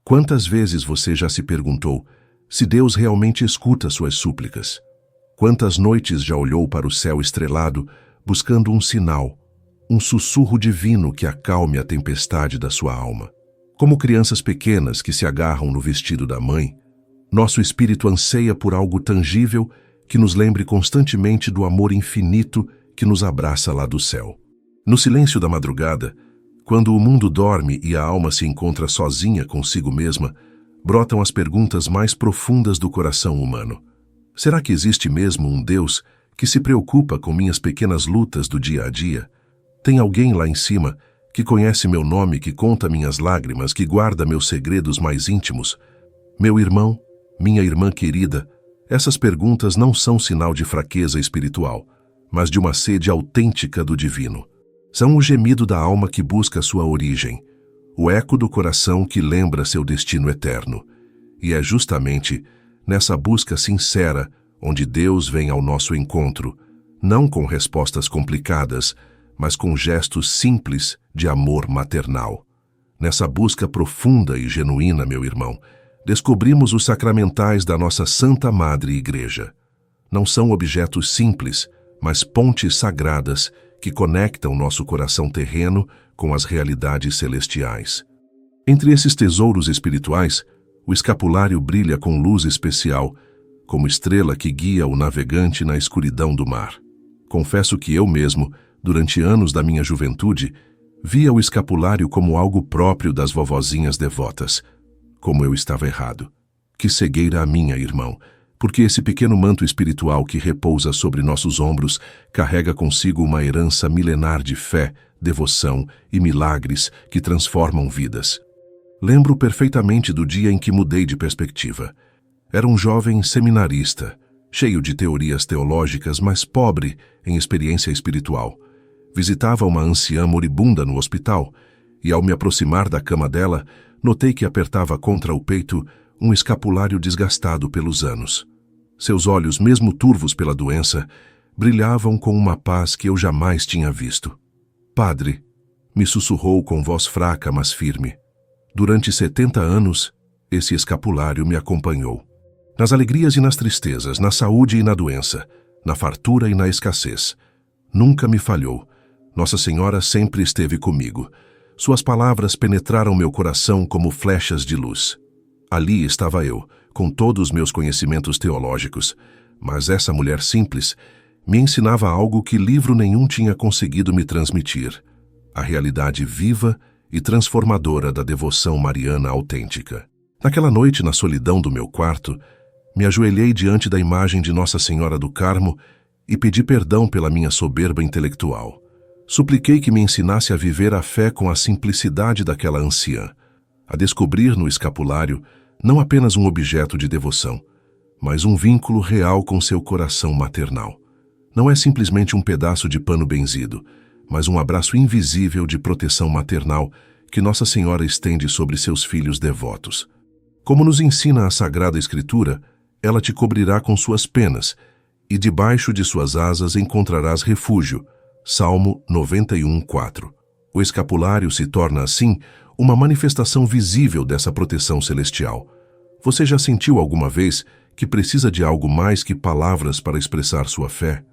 Quantas vezes você já se perguntou se Deus realmente escuta suas súplicas? Quantas noites já olhou para o céu estrelado, buscando um sinal, um sussurro divino que acalme a tempestade da sua alma? Como crianças pequenas que se agarram no vestido da mãe, nosso espírito anseia por algo tangível que nos lembre constantemente do amor infinito que nos abraça lá do céu. No silêncio da madrugada, quando o mundo dorme e a alma se encontra sozinha consigo mesma, brotam as perguntas mais profundas do coração humano. Será que existe mesmo um Deus que se preocupa com minhas pequenas lutas do dia a dia? Tem alguém lá em cima que conhece meu nome, que conta minhas lágrimas, que guarda meus segredos mais íntimos? Meu irmão, minha irmã querida, essas perguntas não são sinal de fraqueza espiritual, mas de uma sede autêntica do divino. São o gemido da alma que busca sua origem, o eco do coração que lembra seu destino eterno. E é justamente nessa busca sincera onde Deus vem ao nosso encontro, não com respostas complicadas, mas com gestos simples de amor maternal. Nessa busca profunda e genuína, meu irmão, descobrimos os sacramentais da nossa Santa Madre Igreja. Não são objetos simples, mas pontes sagradas que conectam nosso coração terreno com as realidades celestiais. Entre esses tesouros espirituais, o escapulário brilha com luz especial, como estrela que guia o navegante na escuridão do mar. Confesso que eu mesmo, durante anos da minha juventude, via o escapulário como algo próprio das vovozinhas devotas. Como eu estava errado. Que cegueira a minha, irmão, porque esse pequeno manto espiritual que repousa sobre nossos ombros carrega consigo uma herança milenar de fé, devoção e milagres que transformam vidas. Lembro perfeitamente do dia em que mudei de perspectiva. Era um jovem seminarista, cheio de teorias teológicas, mas pobre em experiência espiritual. Visitava uma anciã moribunda no hospital e, ao me aproximar da cama dela, notei que apertava contra o peito um escapulário desgastado pelos anos. Seus olhos, mesmo turvos pela doença, brilhavam com uma paz que eu jamais tinha visto. Padre, me sussurrou com voz fraca, mas firme. Durante 70 anos, esse escapulário me acompanhou. Nas alegrias e nas tristezas, na saúde e na doença, na fartura e na escassez. Nunca me falhou. Nossa Senhora sempre esteve comigo. Suas palavras penetraram meu coração como flechas de luz. Ali estava eu, com todos os meus conhecimentos teológicos, mas essa mulher simples me ensinava algo que livro nenhum tinha conseguido me transmitir: a realidade viva e transformadora da devoção mariana autêntica. Naquela noite, na solidão do meu quarto, me ajoelhei diante da imagem de Nossa Senhora do Carmo e pedi perdão pela minha soberba intelectual. Supliquei que me ensinasse a viver a fé com a simplicidade daquela anciã, a descobrir no escapulário não apenas um objeto de devoção, mas um vínculo real com seu coração maternal. Não é simplesmente um pedaço de pano benzido, mas um abraço invisível de proteção maternal que Nossa Senhora estende sobre seus filhos devotos. Como nos ensina a Sagrada Escritura, ela te cobrirá com suas penas, e debaixo de suas asas encontrarás refúgio. Salmo 91:4. O escapulário se torna, assim, uma manifestação visível dessa proteção celestial. Você já sentiu alguma vez que precisa de algo mais que palavras para expressar sua fé?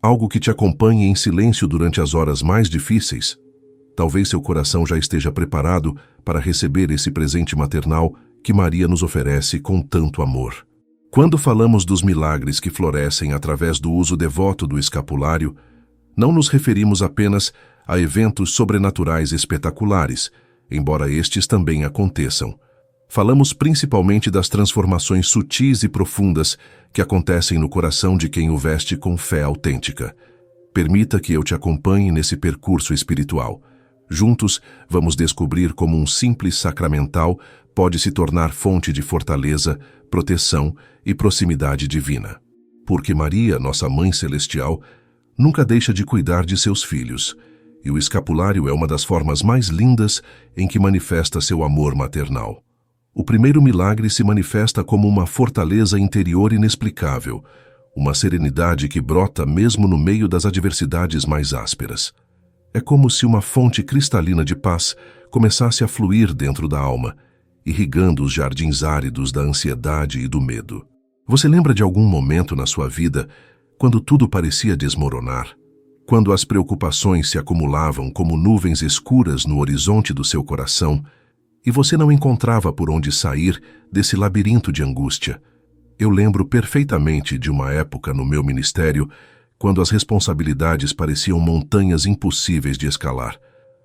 Algo que te acompanhe em silêncio durante as horas mais difíceis? Talvez seu coração já esteja preparado para receber esse presente maternal que Maria nos oferece com tanto amor. Quando falamos dos milagres que florescem através do uso devoto do escapulário, não nos referimos apenas a eventos sobrenaturais espetaculares, embora estes também aconteçam. Falamos principalmente das transformações sutis e profundas que acontecem no coração de quem o veste com fé autêntica. Permita que eu te acompanhe nesse percurso espiritual. Juntos, vamos descobrir como um simples sacramental pode se tornar fonte de fortaleza, proteção e proximidade divina. Porque Maria, nossa Mãe Celestial, nunca deixa de cuidar de seus filhos, e o escapulário é uma das formas mais lindas em que manifesta seu amor maternal. O primeiro milagre se manifesta como uma fortaleza interior inexplicável, uma serenidade que brota mesmo no meio das adversidades mais ásperas. É como se uma fonte cristalina de paz começasse a fluir dentro da alma, irrigando os jardins áridos da ansiedade e do medo. Você lembra de algum momento na sua vida quando tudo parecia desmoronar? Quando as preocupações se acumulavam como nuvens escuras no horizonte do seu coração e você não encontrava por onde sair desse labirinto de angústia? Eu lembro perfeitamente de uma época no meu ministério quando as responsabilidades pareciam montanhas impossíveis de escalar.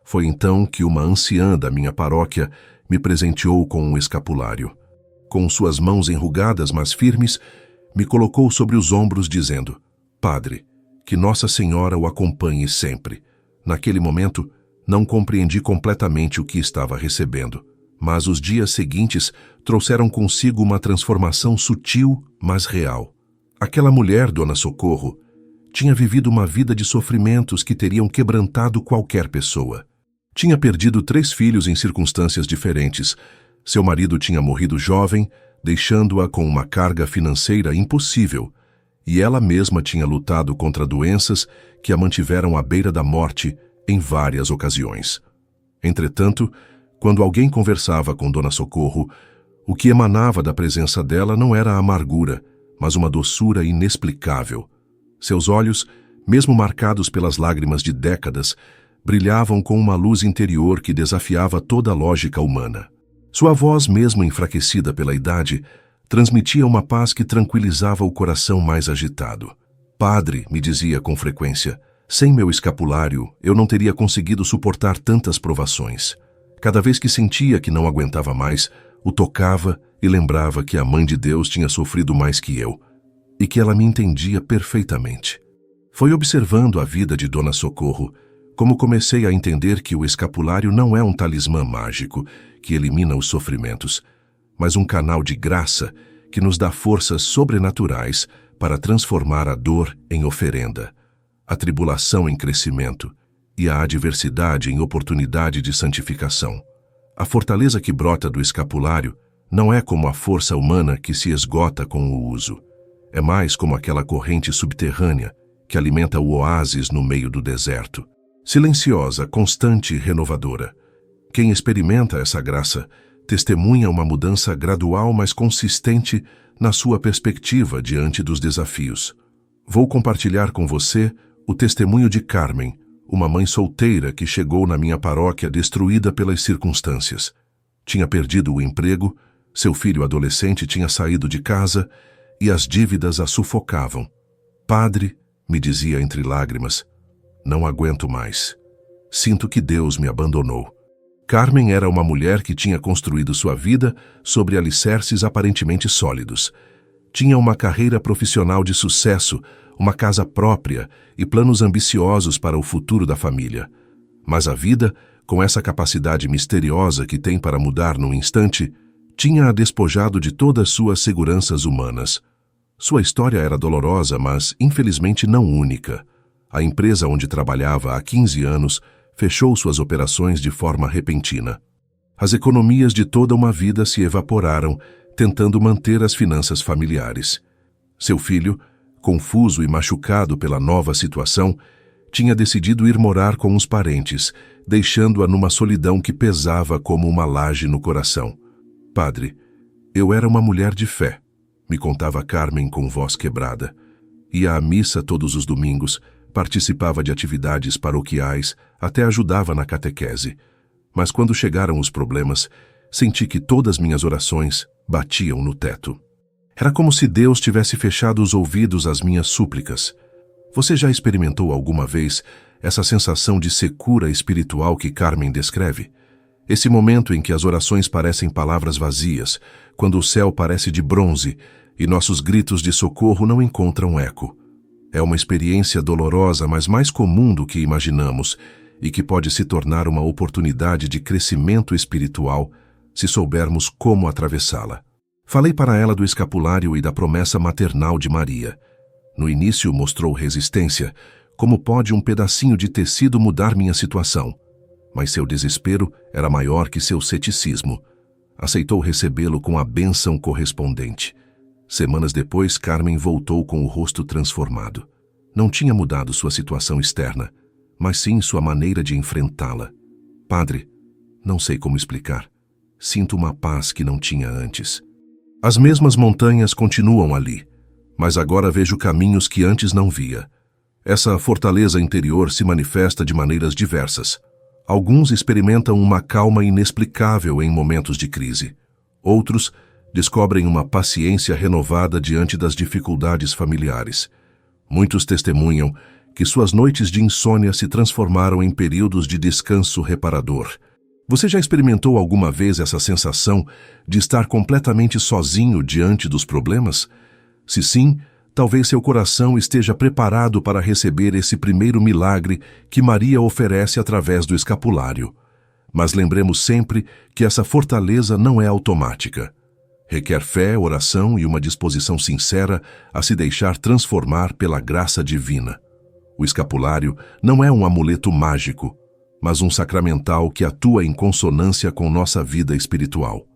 Foi então que uma anciã da minha paróquia me presenteou com um escapulário. Com suas mãos enrugadas, mas firmes, me colocou sobre os ombros, dizendo: Padre, que Nossa Senhora o acompanhe sempre. Naquele momento, não compreendi completamente o que estava recebendo, mas os dias seguintes trouxeram consigo uma transformação sutil, mas real. Aquela mulher, Dona Socorro, tinha vivido uma vida de sofrimentos que teriam quebrantado qualquer pessoa. Tinha perdido 3 filhos em circunstâncias diferentes. Seu marido tinha morrido jovem, deixando-a com uma carga financeira impossível, e ela mesma tinha lutado contra doenças que a mantiveram à beira da morte em várias ocasiões. Entretanto, quando alguém conversava com Dona Socorro, o que emanava da presença dela não era a amargura, mas uma doçura inexplicável. Seus olhos, mesmo marcados pelas lágrimas de décadas, brilhavam com uma luz interior que desafiava toda a lógica humana. Sua voz, mesmo enfraquecida pela idade, transmitia uma paz que tranquilizava o coração mais agitado. Padre, me dizia com frequência, sem meu escapulário, eu não teria conseguido suportar tantas provações. Cada vez que sentia que não aguentava mais, o tocava e lembrava que a Mãe de Deus tinha sofrido mais que eu, e que ela me entendia perfeitamente. Foi observando a vida de Dona Socorro como comecei a entender que o escapulário não é um talismã mágico que elimina os sofrimentos, mas um canal de graça que nos dá forças sobrenaturais para transformar a dor em oferenda, a tribulação em crescimento e a adversidade em oportunidade de santificação. A fortaleza que brota do escapulário não é como a força humana que se esgota com o uso. É mais como aquela corrente subterrânea que alimenta o oásis no meio do deserto. Silenciosa, constante e renovadora. Quem experimenta essa graça testemunha uma mudança gradual, mas consistente na sua perspectiva diante dos desafios. Vou compartilhar com você o testemunho de Carmen, uma mãe solteira que chegou na minha paróquia destruída pelas circunstâncias. Tinha perdido o emprego, seu filho adolescente tinha saído de casa e as dívidas a sufocavam. Padre, me dizia entre lágrimas, não aguento mais. Sinto que Deus me abandonou. Carmen era uma mulher que tinha construído sua vida sobre alicerces aparentemente sólidos. Tinha uma carreira profissional de sucesso, uma casa própria e planos ambiciosos para o futuro da família. Mas a vida, com essa capacidade misteriosa que tem para mudar num instante, tinha-a despojado de todas suas seguranças humanas. Sua história era dolorosa, mas infelizmente não única. A empresa onde trabalhava há 15 anos fechou suas operações de forma repentina. As economias de toda uma vida se evaporaram, tentando manter as finanças familiares. Seu filho, confuso e machucado pela nova situação, tinha decidido ir morar com os parentes, deixando-a numa solidão que pesava como uma laje no coração. Padre, eu era uma mulher de fé, me contava Carmen com voz quebrada. Ia à missa todos os domingos, participava de atividades paroquiais, até ajudava na catequese. Mas quando chegaram os problemas, senti que todas minhas orações batiam no teto. Era como se Deus tivesse fechado os ouvidos às minhas súplicas. Você já experimentou alguma vez essa sensação de secura espiritual que Carmen descreve? Esse momento em que as orações parecem palavras vazias, quando o céu parece de bronze e nossos gritos de socorro não encontram eco. É uma experiência dolorosa, mas mais comum do que imaginamos, e que pode se tornar uma oportunidade de crescimento espiritual se soubermos como atravessá-la. Falei para ela do escapulário e da promessa maternal de Maria. No início mostrou resistência, como pode um pedacinho de tecido mudar minha situação? Mas seu desespero era maior que seu ceticismo. Aceitou recebê-lo com a bênção correspondente. Semanas depois, Carmen voltou com o rosto transformado. Não tinha mudado sua situação externa, mas sim sua maneira de enfrentá-la. Padre, não sei como explicar. sinto uma paz que não tinha antes. As mesmas montanhas continuam ali, mas agora vejo caminhos que antes não via. Essa fortaleza interior se manifesta de maneiras diversas. Alguns experimentam uma calma inexplicável em momentos de crise. Outros descobrem uma paciência renovada diante das dificuldades familiares. Muitos testemunham que suas noites de insônia se transformaram em períodos de descanso reparador. Você já experimentou alguma vez essa sensação de estar completamente sozinho diante dos problemas? Se sim, talvez seu coração esteja preparado para receber esse primeiro milagre que Maria oferece através do escapulário. Mas lembremos sempre que essa fortaleza não é automática. Requer fé, oração e uma disposição sincera a se deixar transformar pela graça divina. O escapulário não é um amuleto mágico, mas um sacramental que atua em consonância com nossa vida espiritual.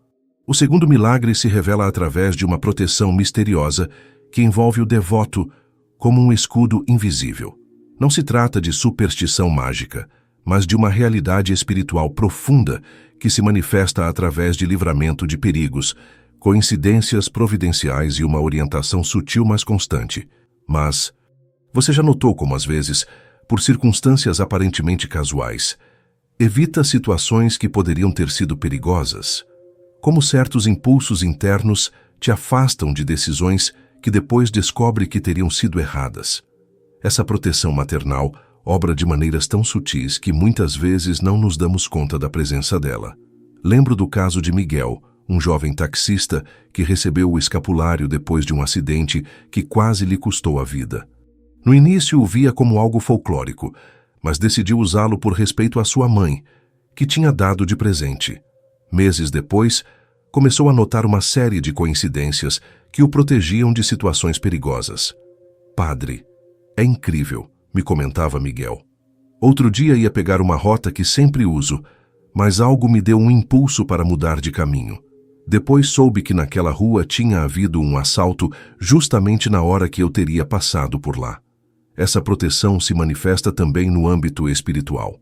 O segundo milagre se revela através de uma proteção misteriosa que envolve o devoto como um escudo invisível. Não se trata de superstição mágica, mas de uma realidade espiritual profunda que se manifesta através de livramento de perigos, coincidências providenciais e uma orientação sutil mas constante. Mas você já notou como, às vezes, por circunstâncias aparentemente casuais, evita situações que poderiam ter sido perigosas? Como certos impulsos internos te afastam de decisões que depois descobre que teriam sido erradas. Essa proteção maternal obra de maneiras tão sutis que muitas vezes não nos damos conta da presença dela. Lembro do caso de Miguel, um jovem taxista que recebeu o escapulário depois de um acidente que quase lhe custou a vida. No início o via como algo folclórico, mas decidiu usá-lo por respeito à sua mãe, que tinha dado de presente. Meses depois, começou a notar uma série de coincidências que o protegiam de situações perigosas. "Padre, é incrível", me comentava Miguel. "Outro dia ia pegar uma rota que sempre uso, mas algo me deu um impulso para mudar de caminho. Depois soube que naquela rua tinha havido um assalto justamente na hora que eu teria passado por lá." Essa proteção se manifesta também no âmbito espiritual.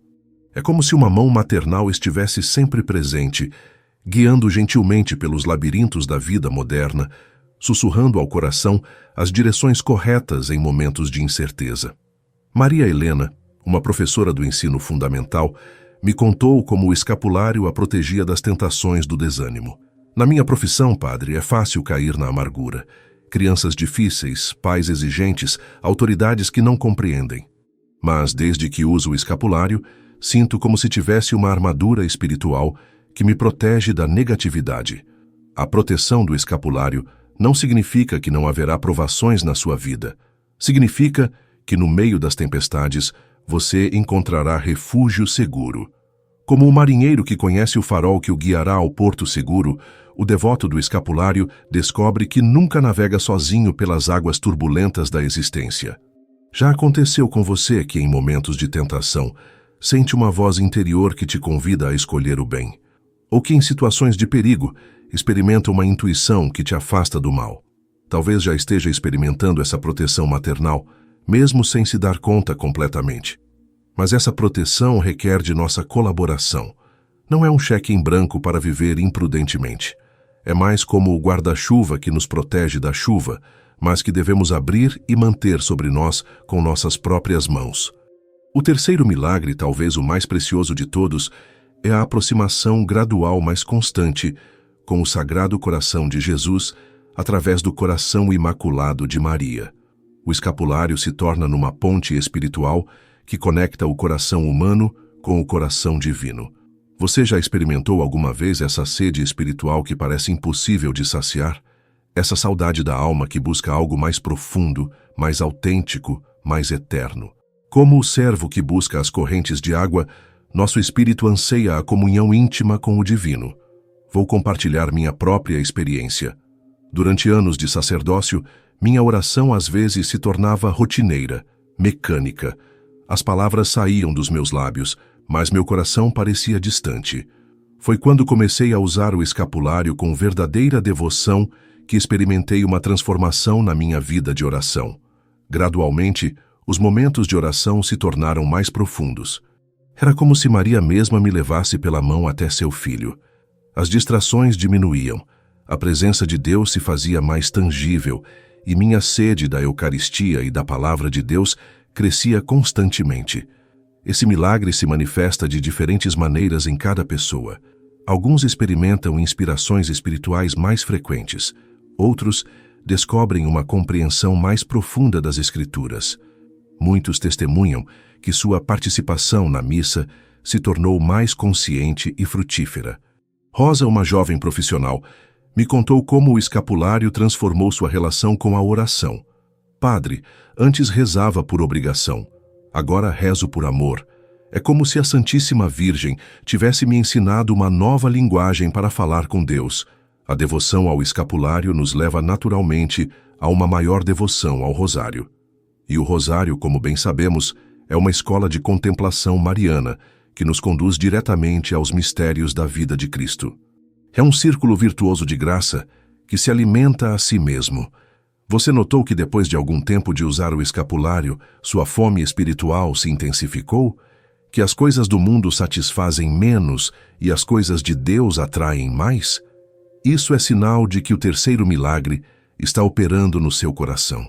É como se uma mão maternal estivesse sempre presente, guiando gentilmente pelos labirintos da vida moderna, sussurrando ao coração as direções corretas em momentos de incerteza. Maria Helena, uma professora do ensino fundamental, me contou como o escapulário a protegia das tentações do desânimo. "Na minha profissão, padre, é fácil cair na amargura. Crianças difíceis, pais exigentes, autoridades que não compreendem. Mas desde que uso o escapulário, sinto como se tivesse uma armadura espiritual que me protege da negatividade. A proteção do escapulário não significa que não haverá provações na sua vida. Significa que no meio das tempestades você encontrará refúgio seguro. Como o marinheiro que conhece o farol que o guiará ao porto seguro, o devoto do escapulário descobre que nunca navega sozinho pelas águas turbulentas da existência. Já aconteceu com você que, em momentos de tentação, sente uma voz interior que te convida a escolher o bem? Ou que, em situações de perigo, experimenta uma intuição que te afasta do mal? Talvez já esteja experimentando essa proteção maternal, mesmo sem se dar conta completamente. Mas essa proteção requer de nossa colaboração. Não é um cheque em branco para viver imprudentemente. É mais como o guarda-chuva que nos protege da chuva, mas que devemos abrir e manter sobre nós com nossas próprias mãos. O terceiro milagre, talvez o mais precioso de todos, é a aproximação gradual mas constante com o Sagrado Coração de Jesus através do coração imaculado de Maria. O escapulário se torna numa ponte espiritual que conecta o coração humano com o coração divino. Você já experimentou alguma vez essa sede espiritual que parece impossível de saciar? Essa saudade da alma que busca algo mais profundo, mais autêntico, mais eterno. Como o servo que busca as correntes de água, nosso espírito anseia a comunhão íntima com o divino. Vou compartilhar minha própria experiência. Durante anos de sacerdócio, minha oração às vezes se tornava rotineira, mecânica. As palavras saíam dos meus lábios, mas meu coração parecia distante. Foi quando comecei a usar o escapulário com verdadeira devoção que experimentei uma transformação na minha vida de oração. Gradualmente, os momentos de oração se tornaram mais profundos. Era como se Maria mesma me levasse pela mão até seu filho. As distrações diminuíam, a presença de Deus se fazia mais tangível e minha sede da Eucaristia e da Palavra de Deus crescia constantemente. Esse milagre se manifesta de diferentes maneiras em cada pessoa. Alguns experimentam inspirações espirituais mais frequentes, outros descobrem uma compreensão mais profunda das Escrituras. Muitos testemunham que sua participação na missa se tornou mais consciente e frutífera. Rosa, uma jovem profissional, me contou como o escapulário transformou sua relação com a oração. Padre, antes rezava por obrigação, agora rezo por amor. É como se a Santíssima Virgem tivesse me ensinado uma nova linguagem para falar com Deus. A devoção ao escapulário nos leva naturalmente a uma maior devoção ao rosário. E o rosário, como bem sabemos, é uma escola de contemplação mariana que nos conduz diretamente aos mistérios da vida de Cristo. É um círculo virtuoso de graça que se alimenta a si mesmo. Você notou que depois de algum tempo de usar o escapulário, sua fome espiritual se intensificou? Que as coisas do mundo satisfazem menos e as coisas de Deus atraem mais? Isso é sinal de que o terceiro milagre está operando no seu coração.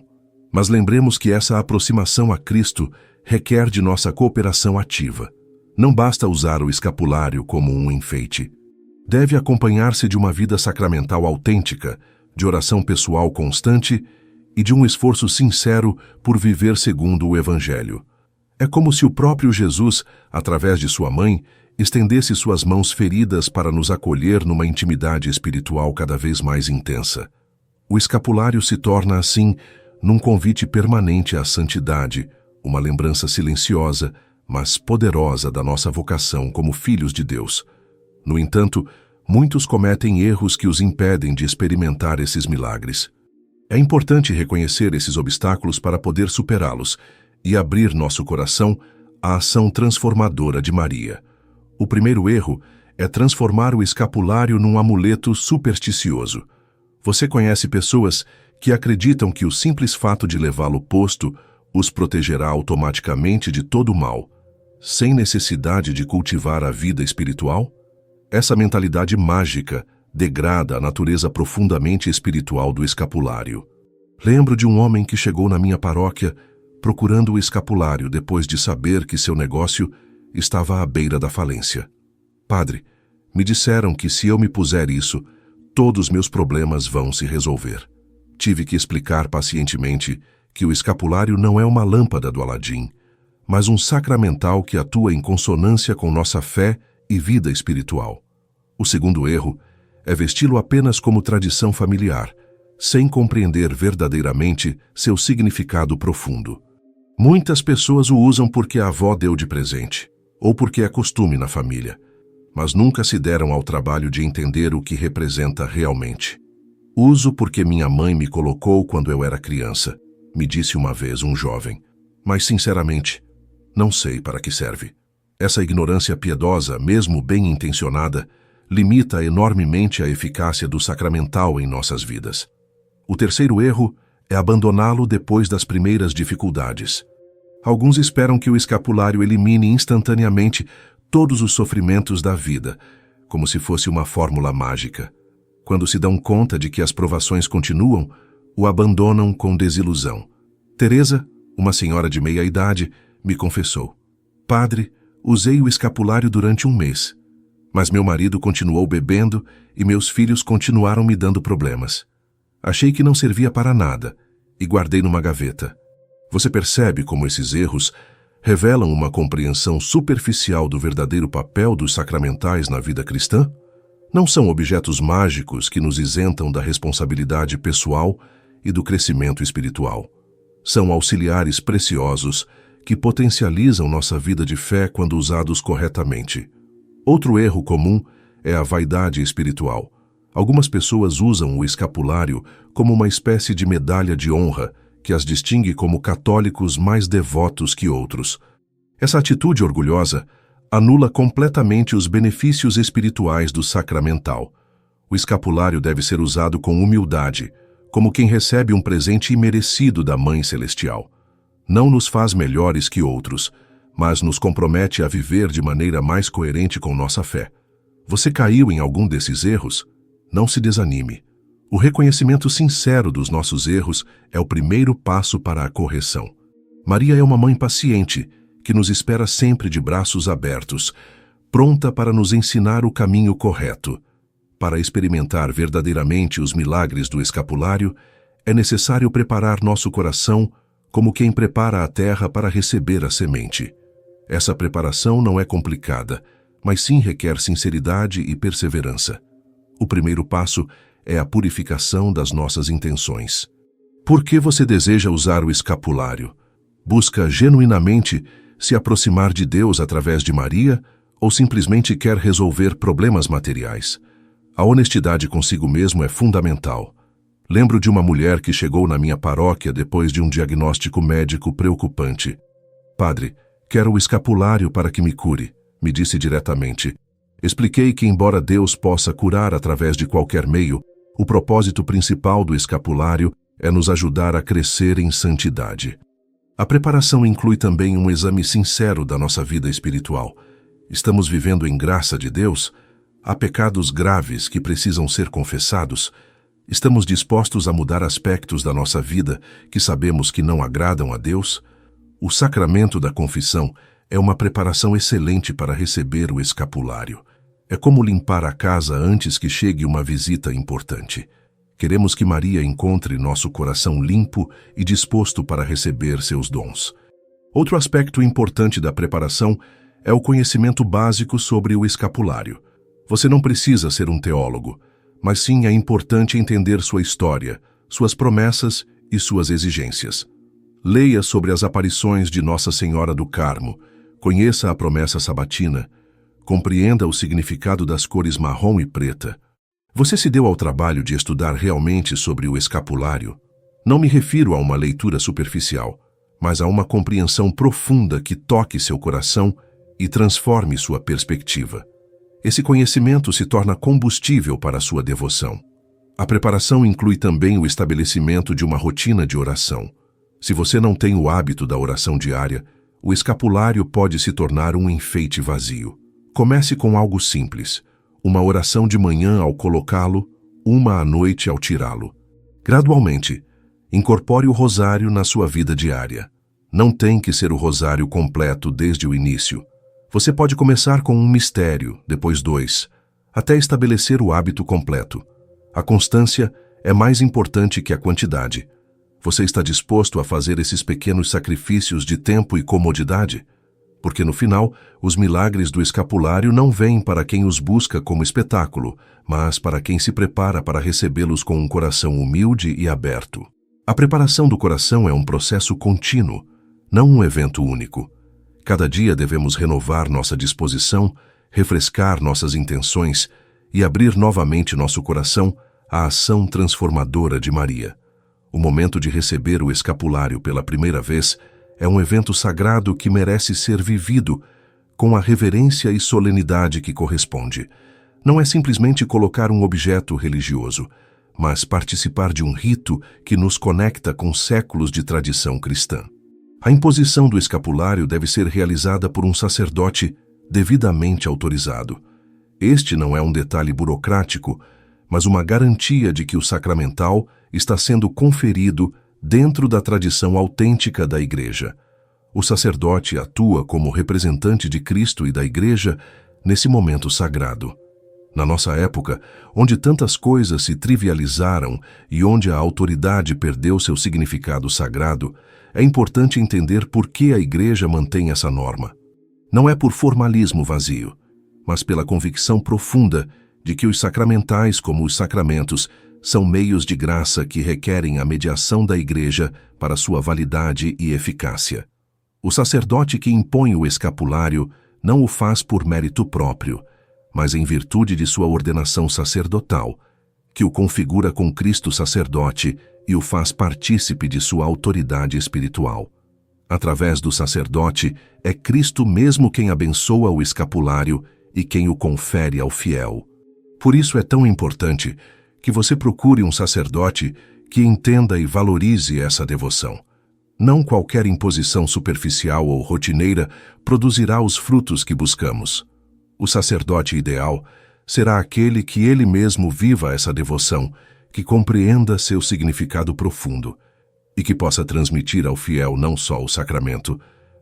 Mas lembremos que essa aproximação a Cristo requer de nossa cooperação ativa. Não basta usar o escapulário como um enfeite. Deve acompanhar-se de uma vida sacramental autêntica, de oração pessoal constante e de um esforço sincero por viver segundo o Evangelho. É como se o próprio Jesus, através de sua mãe, estendesse suas mãos feridas para nos acolher numa intimidade espiritual cada vez mais intensa. O escapulário se torna, assim, num convite permanente à santidade, uma lembrança silenciosa, mas poderosa da nossa vocação como filhos de Deus. No entanto, muitos cometem erros que os impedem de experimentar esses milagres. É importante reconhecer esses obstáculos para poder superá-los e abrir nosso coração à ação transformadora de Maria. O primeiro erro é transformar o escapulário num amuleto supersticioso. Você conhece pessoas que acreditam que o simples fato de levá-lo posto os protegerá automaticamente de todo o mal, sem necessidade de cultivar a vida espiritual? Essa mentalidade mágica degrada a natureza profundamente espiritual do escapulário. Lembro de um homem que chegou na minha paróquia procurando o escapulário depois de saber que seu negócio estava à beira da falência. Padre, me disseram que se eu me puser isso, todos meus problemas vão se resolver. Tive que explicar pacientemente que o escapulário não é uma lâmpada do Aladim, mas um sacramental que atua em consonância com nossa fé e vida espiritual. O segundo erro é vesti-lo apenas como tradição familiar, sem compreender verdadeiramente seu significado profundo. Muitas pessoas o usam porque a avó deu de presente, ou porque é costume na família, mas nunca se deram ao trabalho de entender o que representa realmente. Uso porque minha mãe me colocou quando eu era criança, me disse uma vez um jovem, mas sinceramente, não sei para que serve. Essa ignorância piedosa, mesmo bem intencionada, limita enormemente a eficácia do sacramental em nossas vidas. O terceiro erro é abandoná-lo depois das primeiras dificuldades. Alguns esperam que o escapulário elimine instantaneamente todos os sofrimentos da vida, como se fosse uma fórmula mágica. Quando se dão conta de que as provações continuam, o abandonam com desilusão. Teresa, uma senhora de meia idade, me confessou: Padre, usei o escapulário durante um mês, mas meu marido continuou bebendo e meus filhos continuaram me dando problemas. Achei que não servia para nada e guardei numa gaveta. Você percebe como esses erros revelam uma compreensão superficial do verdadeiro papel dos sacramentais na vida cristã? Não são objetos mágicos que nos isentam da responsabilidade pessoal e do crescimento espiritual. São auxiliares preciosos que potencializam nossa vida de fé quando usados corretamente. Outro erro comum é a vaidade espiritual. Algumas pessoas usam o escapulário como uma espécie de medalha de honra que as distingue como católicos mais devotos que outros. Essa atitude orgulhosa anula completamente os benefícios espirituais do sacramental. O escapulário deve ser usado com humildade, como quem recebe um presente imerecido da Mãe Celestial. Não nos faz melhores que outros, mas nos compromete a viver de maneira mais coerente com nossa fé. Você caiu em algum desses erros? Não se desanime. O reconhecimento sincero dos nossos erros é o primeiro passo para a correção. Maria é uma mãe paciente, que nos espera sempre de braços abertos, pronta para nos ensinar o caminho correto. Para experimentar verdadeiramente os milagres do escapulário, é necessário preparar nosso coração como quem prepara a terra para receber a semente. Essa preparação não é complicada, mas sim requer sinceridade e perseverança. O primeiro passo é a purificação das nossas intenções. Por que você deseja usar o escapulário? Busca genuinamente se aproximar de Deus através de Maria ou simplesmente quer resolver problemas materiais? A honestidade consigo mesmo é fundamental. Lembro de uma mulher que chegou na minha paróquia depois de um diagnóstico médico preocupante. Padre, quero o escapulário para que me cure, me disse diretamente. Expliquei que, embora Deus possa curar através de qualquer meio, o propósito principal do escapulário é nos ajudar a crescer em santidade. A preparação inclui também um exame sincero da nossa vida espiritual. Estamos vivendo em graça de Deus? Há pecados graves que precisam ser confessados? Estamos dispostos a mudar aspectos da nossa vida que sabemos que não agradam a Deus? O sacramento da confissão é uma preparação excelente para receber o escapulário. É como limpar a casa antes que chegue uma visita importante. Queremos que Maria encontre nosso coração limpo e disposto para receber seus dons. Outro aspecto importante da preparação é o conhecimento básico sobre o escapulário. Você não precisa ser um teólogo, mas sim é importante entender sua história, suas promessas e suas exigências. Leia sobre as aparições de Nossa Senhora do Carmo, conheça a promessa sabatina, compreenda o significado das cores marrom e preta. Você se deu ao trabalho de estudar realmente sobre o escapulário? Não me refiro a uma leitura superficial, mas a uma compreensão profunda que toque seu coração e transforme sua perspectiva. Esse conhecimento se torna combustível para a sua devoção. A preparação inclui também o estabelecimento de uma rotina de oração. Se você não tem o hábito da oração diária, o escapulário pode se tornar um enfeite vazio. Comece com algo simples, uma oração de manhã ao colocá-lo, uma à noite ao tirá-lo. Gradualmente, incorpore o rosário na sua vida diária. Não tem que ser o rosário completo desde o início. Você pode começar com um mistério, depois 2, até estabelecer o hábito completo. A constância é mais importante que a quantidade. Você está disposto a fazer esses pequenos sacrifícios de tempo e comodidade? Porque no final, os milagres do escapulário não vêm para quem os busca como espetáculo, mas para quem se prepara para recebê-los com um coração humilde e aberto. A preparação do coração é um processo contínuo, não um evento único. Cada dia devemos renovar nossa disposição, refrescar nossas intenções e abrir novamente nosso coração à ação transformadora de Maria. O momento de receber o escapulário pela primeira vez é um evento sagrado que merece ser vivido com a reverência e solenidade que corresponde. Não é simplesmente colocar um objeto religioso, mas participar de um rito que nos conecta com séculos de tradição cristã. A imposição do escapulário deve ser realizada por um sacerdote devidamente autorizado. Este não é um detalhe burocrático, mas uma garantia de que o sacramental está sendo conferido dentro da tradição autêntica da Igreja. O sacerdote atua como representante de Cristo e da Igreja nesse momento sagrado. Na nossa época, onde tantas coisas se trivializaram e onde a autoridade perdeu seu significado sagrado, é importante entender por que a Igreja mantém essa norma. Não é por formalismo vazio, mas pela convicção profunda de que os sacramentais, como os sacramentos, são meios de graça que requerem a mediação da Igreja para sua validade e eficácia. O sacerdote que impõe o escapulário não o faz por mérito próprio, mas em virtude de sua ordenação sacerdotal, que o configura com Cristo sacerdote e o faz partícipe de sua autoridade espiritual. Através do sacerdote, é Cristo mesmo quem abençoa o escapulário e quem o confere ao fiel. Por isso é tão importante que você procure um sacerdote que entenda e valorize essa devoção. Não qualquer imposição superficial ou rotineira produzirá os frutos que buscamos. O sacerdote ideal será aquele que ele mesmo viva essa devoção, que compreenda seu significado profundo e que possa transmitir ao fiel não só o sacramento,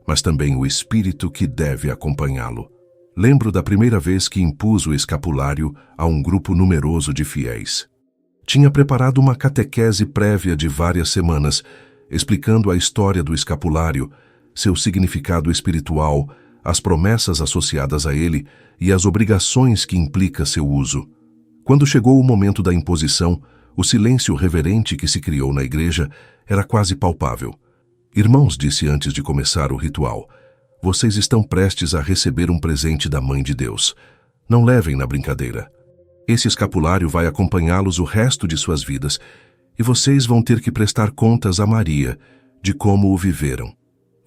mas também o espírito que deve acompanhá-lo. Lembro da primeira vez que impus o escapulário a um grupo numeroso de fiéis. Tinha preparado uma catequese prévia de várias semanas, explicando a história do escapulário, seu significado espiritual, as promessas associadas a ele e as obrigações que implica seu uso. Quando chegou o momento da imposição, o silêncio reverente que se criou na igreja era quase palpável. Irmãos, disse antes de começar o ritual, vocês estão prestes a receber um presente da Mãe de Deus. Não levem na brincadeira. Esse escapulário vai acompanhá-los o resto de suas vidas e vocês vão ter que prestar contas a Maria de como o viveram.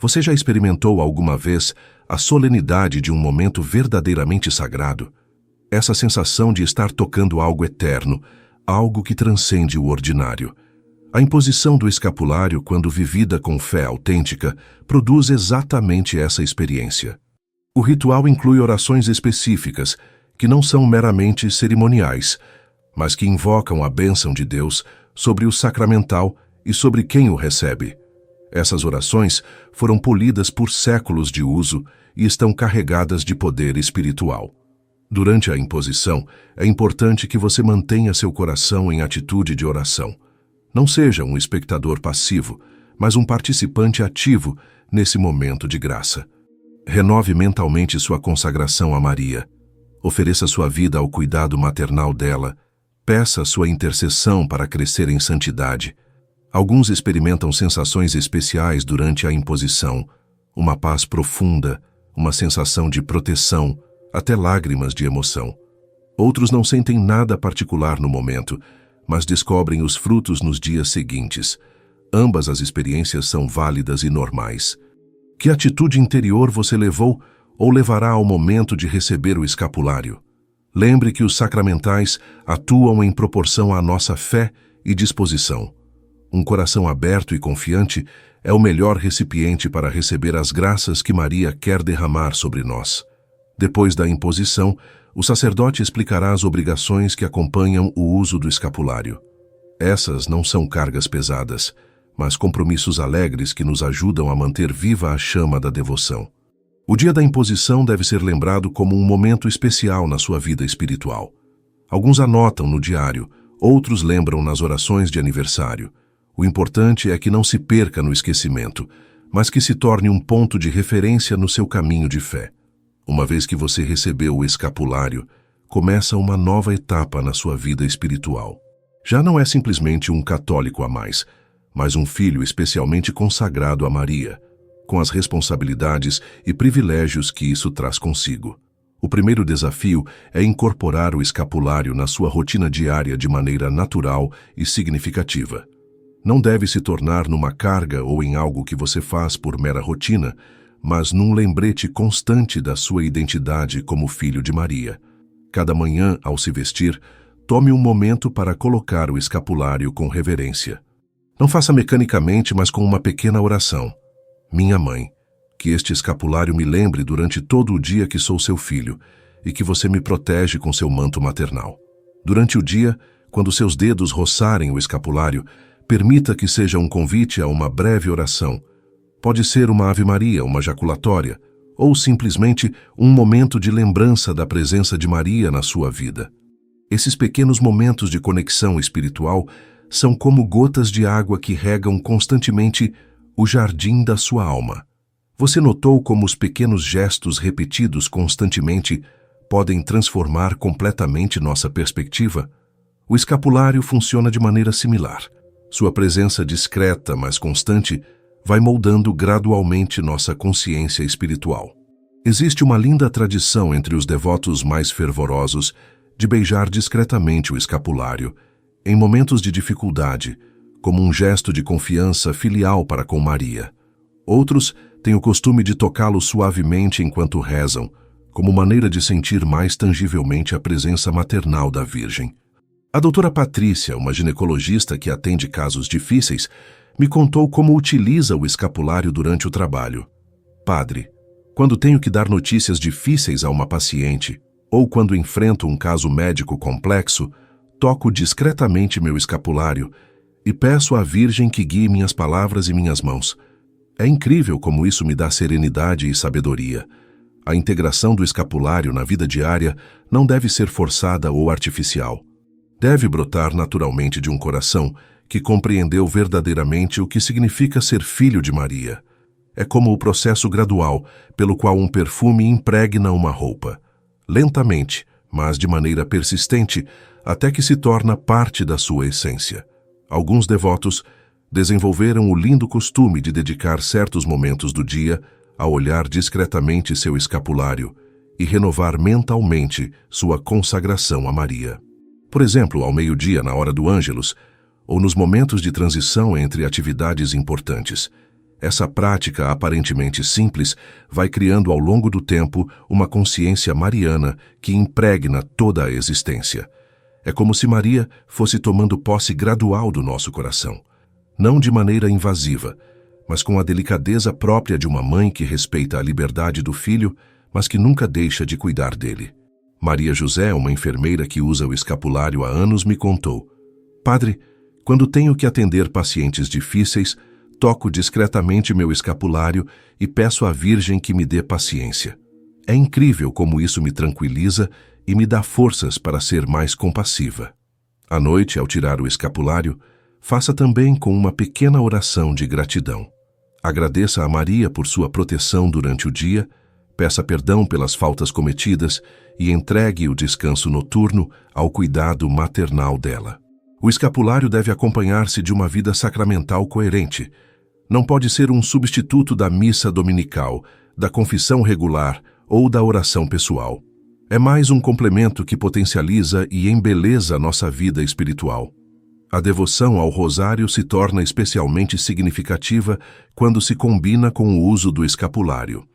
Você já experimentou alguma vez a solenidade de um momento verdadeiramente sagrado? Essa sensação de estar tocando algo eterno, algo que transcende o ordinário. A imposição do escapulário, quando vivida com fé autêntica, produz exatamente essa experiência. O ritual inclui orações específicas, que não são meramente cerimoniais, mas que invocam a bênção de Deus sobre o sacramental e sobre quem o recebe. Essas orações foram polidas por séculos de uso e estão carregadas de poder espiritual. Durante a imposição, é importante que você mantenha seu coração em atitude de oração. Não seja um espectador passivo, mas um participante ativo nesse momento de graça. Renove mentalmente sua consagração a Maria. Ofereça sua vida ao cuidado maternal dela. Peça sua intercessão para crescer em santidade. Alguns experimentam sensações especiais durante a imposição, uma paz profunda, uma sensação de proteção, até lágrimas de emoção. Outros não sentem nada particular no momento, mas descobrem os frutos nos dias seguintes. Ambas as experiências são válidas e normais. Que atitude interior você levou ou levará ao momento de receber o escapulário? Lembre que os sacramentais atuam em proporção à nossa fé e disposição. Um coração aberto e confiante é o melhor recipiente para receber as graças que Maria quer derramar sobre nós. Depois da imposição, o sacerdote explicará as obrigações que acompanham o uso do escapulário. Essas não são cargas pesadas, mas compromissos alegres que nos ajudam a manter viva a chama da devoção. O dia da imposição deve ser lembrado como um momento especial na sua vida espiritual. Alguns anotam no diário, outros lembram nas orações de aniversário. O importante é que não se perca no esquecimento, mas que se torne um ponto de referência no seu caminho de fé. Uma vez que você recebeu o escapulário, começa uma nova etapa na sua vida espiritual. Já não é simplesmente um católico a mais, mas um filho especialmente consagrado a Maria, com as responsabilidades e privilégios que isso traz consigo. O primeiro desafio é incorporar o escapulário na sua rotina diária de maneira natural e significativa. Não deve se tornar numa carga ou em algo que você faz por mera rotina, mas num lembrete constante da sua identidade como filho de Maria. Cada manhã, ao se vestir, tome um momento para colocar o escapulário com reverência. Não faça mecanicamente, mas com uma pequena oração. Minha mãe, que este escapulário me lembre durante todo o dia que sou seu filho e que você me protege com seu manto maternal. Durante o dia, quando seus dedos roçarem o escapulário, permita que seja um convite a uma breve oração. Pode ser uma Ave Maria, uma jaculatória, ou simplesmente um momento de lembrança da presença de Maria na sua vida. Esses pequenos momentos de conexão espiritual são como gotas de água que regam constantemente o jardim da sua alma. Você notou como os pequenos gestos repetidos constantemente podem transformar completamente nossa perspectiva? O escapulário funciona de maneira similar. Sua presença discreta, mas constante, vai moldando gradualmente nossa consciência espiritual. Existe uma linda tradição entre os devotos mais fervorosos de beijar discretamente o escapulário, em momentos de dificuldade, como um gesto de confiança filial para com Maria. Outros têm o costume de tocá-lo suavemente enquanto rezam, como maneira de sentir mais tangivelmente a presença maternal da Virgem. A doutora Patrícia, uma ginecologista que atende casos difíceis, me contou como utiliza o escapulário durante o trabalho. Padre, quando tenho que dar notícias difíceis a uma paciente, Ou quando enfrento um caso médico complexo, toco discretamente meu escapulário e peço à Virgem que guie minhas palavras e minhas mãos. É incrível como isso me dá serenidade e sabedoria. A integração do escapulário na vida diária não deve ser forçada ou artificial. Deve brotar naturalmente de um coração que compreendeu verdadeiramente o que significa ser filho de Maria. É como o processo gradual pelo qual um perfume impregna uma roupa. Lentamente, mas de maneira persistente, até que se torna parte da sua essência. Alguns devotos desenvolveram o lindo costume de dedicar certos momentos do dia a olhar discretamente seu escapulário e renovar mentalmente sua consagração a Maria. Por exemplo, ao meio-dia, na hora do Ângelus, ou nos momentos de transição entre atividades importantes. Essa prática aparentemente simples vai criando ao longo do tempo uma consciência mariana que impregna toda a existência. É como se Maria fosse tomando posse gradual do nosso coração, não de maneira invasiva, mas com a delicadeza própria de uma mãe que respeita a liberdade do filho, mas que nunca deixa de cuidar dele. Maria José, uma enfermeira que usa o escapulário há anos, me contou: "Padre, quando tenho que atender pacientes difíceis, toco discretamente meu escapulário e peço à Virgem que me dê paciência. É incrível como isso me tranquiliza e me dá forças para ser mais compassiva." À noite, ao tirar o escapulário, faça também com uma pequena oração de gratidão. Agradeça a Maria por sua proteção durante o dia, peça perdão pelas faltas cometidas e entregue o descanso noturno ao cuidado maternal dela. O escapulário deve acompanhar-se de uma vida sacramental coerente. Não pode ser um substituto da missa dominical, da confissão regular ou da oração pessoal. É mais um complemento que potencializa e embeleza nossa vida espiritual. A devoção ao rosário se torna especialmente significativa quando se combina com o uso do escapulário.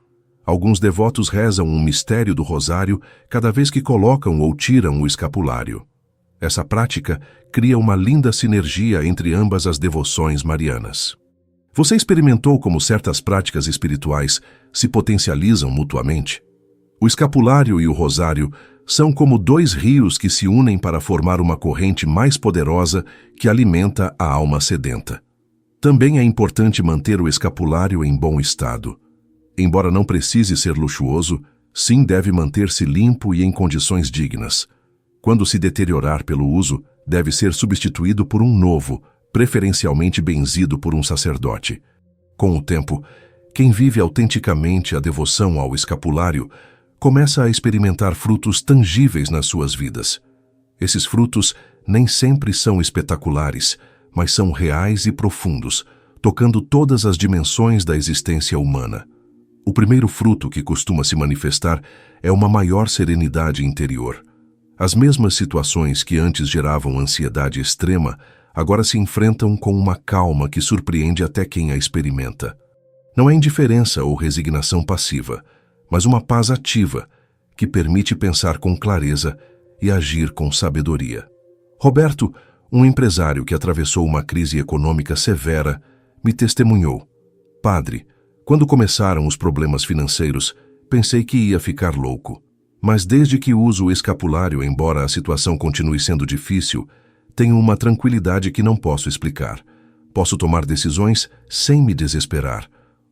Alguns devotos rezam um mistério do rosário cada vez que colocam ou tiram o escapulário. Essa prática cria uma linda sinergia entre ambas as devoções marianas. Você experimentou como certas práticas espirituais se potencializam mutuamente? O escapulário e o rosário são como dois rios que se unem para formar uma corrente mais poderosa que alimenta a alma sedenta. Também é importante manter o escapulário em bom estado. Embora não precise ser luxuoso, sim deve manter-se limpo e em condições dignas. Quando se deteriorar pelo uso, deve ser substituído por um novo, preferencialmente benzido por um sacerdote. Com o tempo, quem vive autenticamente a devoção ao escapulário começa a experimentar frutos tangíveis nas suas vidas. Esses frutos nem sempre são espetaculares, mas são reais e profundos, tocando todas as dimensões da existência humana. O primeiro fruto que costuma se manifestar é uma maior serenidade interior. As mesmas situações que antes geravam ansiedade extrema, agora se enfrentam com uma calma que surpreende até quem a experimenta. Não é indiferença ou resignação passiva, mas uma paz ativa, que permite pensar com clareza e agir com sabedoria. Roberto, um empresário que atravessou uma crise econômica severa, me testemunhou: "Padre, quando começaram os problemas financeiros, pensei que ia ficar louco. Mas desde que uso o escapulário, embora a situação continue sendo difícil, tenho uma tranquilidade que não posso explicar. Posso tomar decisões sem me desesperar."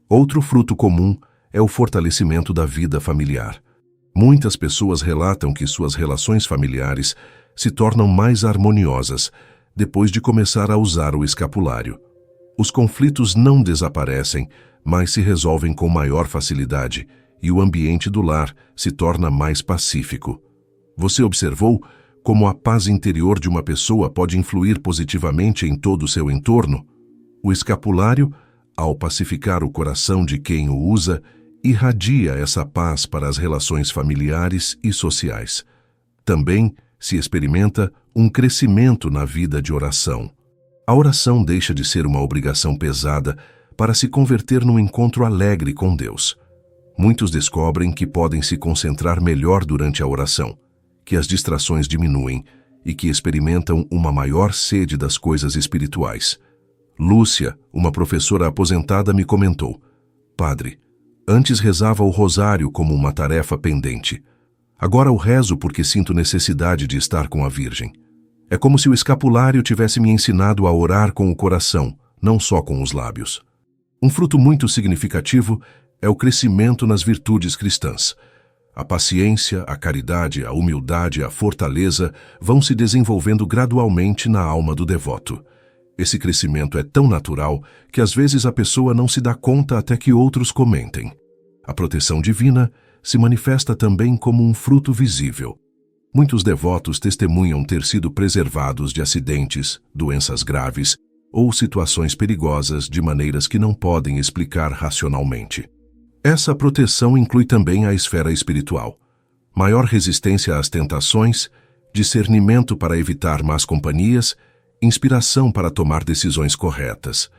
Outro fruto comum é o fortalecimento da vida familiar. Muitas pessoas relatam que suas relações familiares se tornam mais harmoniosas depois de começar a usar o escapulário. Os conflitos não desaparecem, mas se resolvem com maior facilidade, e o ambiente do lar se torna mais pacífico. Você observou como a paz interior de uma pessoa pode influir positivamente em todo o seu entorno? O escapulário, ao pacificar o coração de quem o usa, irradia essa paz para as relações familiares e sociais. Também se experimenta um crescimento na vida de oração. A oração deixa de ser uma obrigação pesada para se converter num encontro alegre com Deus. Muitos descobrem que podem se concentrar melhor durante a oração, que as distrações diminuem e que experimentam uma maior sede das coisas espirituais. Lúcia, uma professora aposentada, me comentou: "Padre, antes rezava o rosário como uma tarefa pendente. Agora o rezo porque sinto necessidade de estar com a Virgem. É como se o escapulário tivesse me ensinado a orar com o coração, não só com os lábios. Um fruto muito significativo é o crescimento nas virtudes cristãs. A paciência, a caridade, a humildade, a fortaleza vão se desenvolvendo gradualmente na alma do devoto. Esse crescimento é tão natural que às vezes a pessoa não se dá conta até que outros comentem. A proteção divina se manifesta também como um fruto visível. Muitos devotos testemunham ter sido preservados de acidentes, doenças graves ou situações perigosas de maneiras que não podem explicar racionalmente. Essa proteção inclui também a esfera espiritual. Maior resistência às tentações, discernimento para evitar más companhias, inspiração para tomar decisões corretas.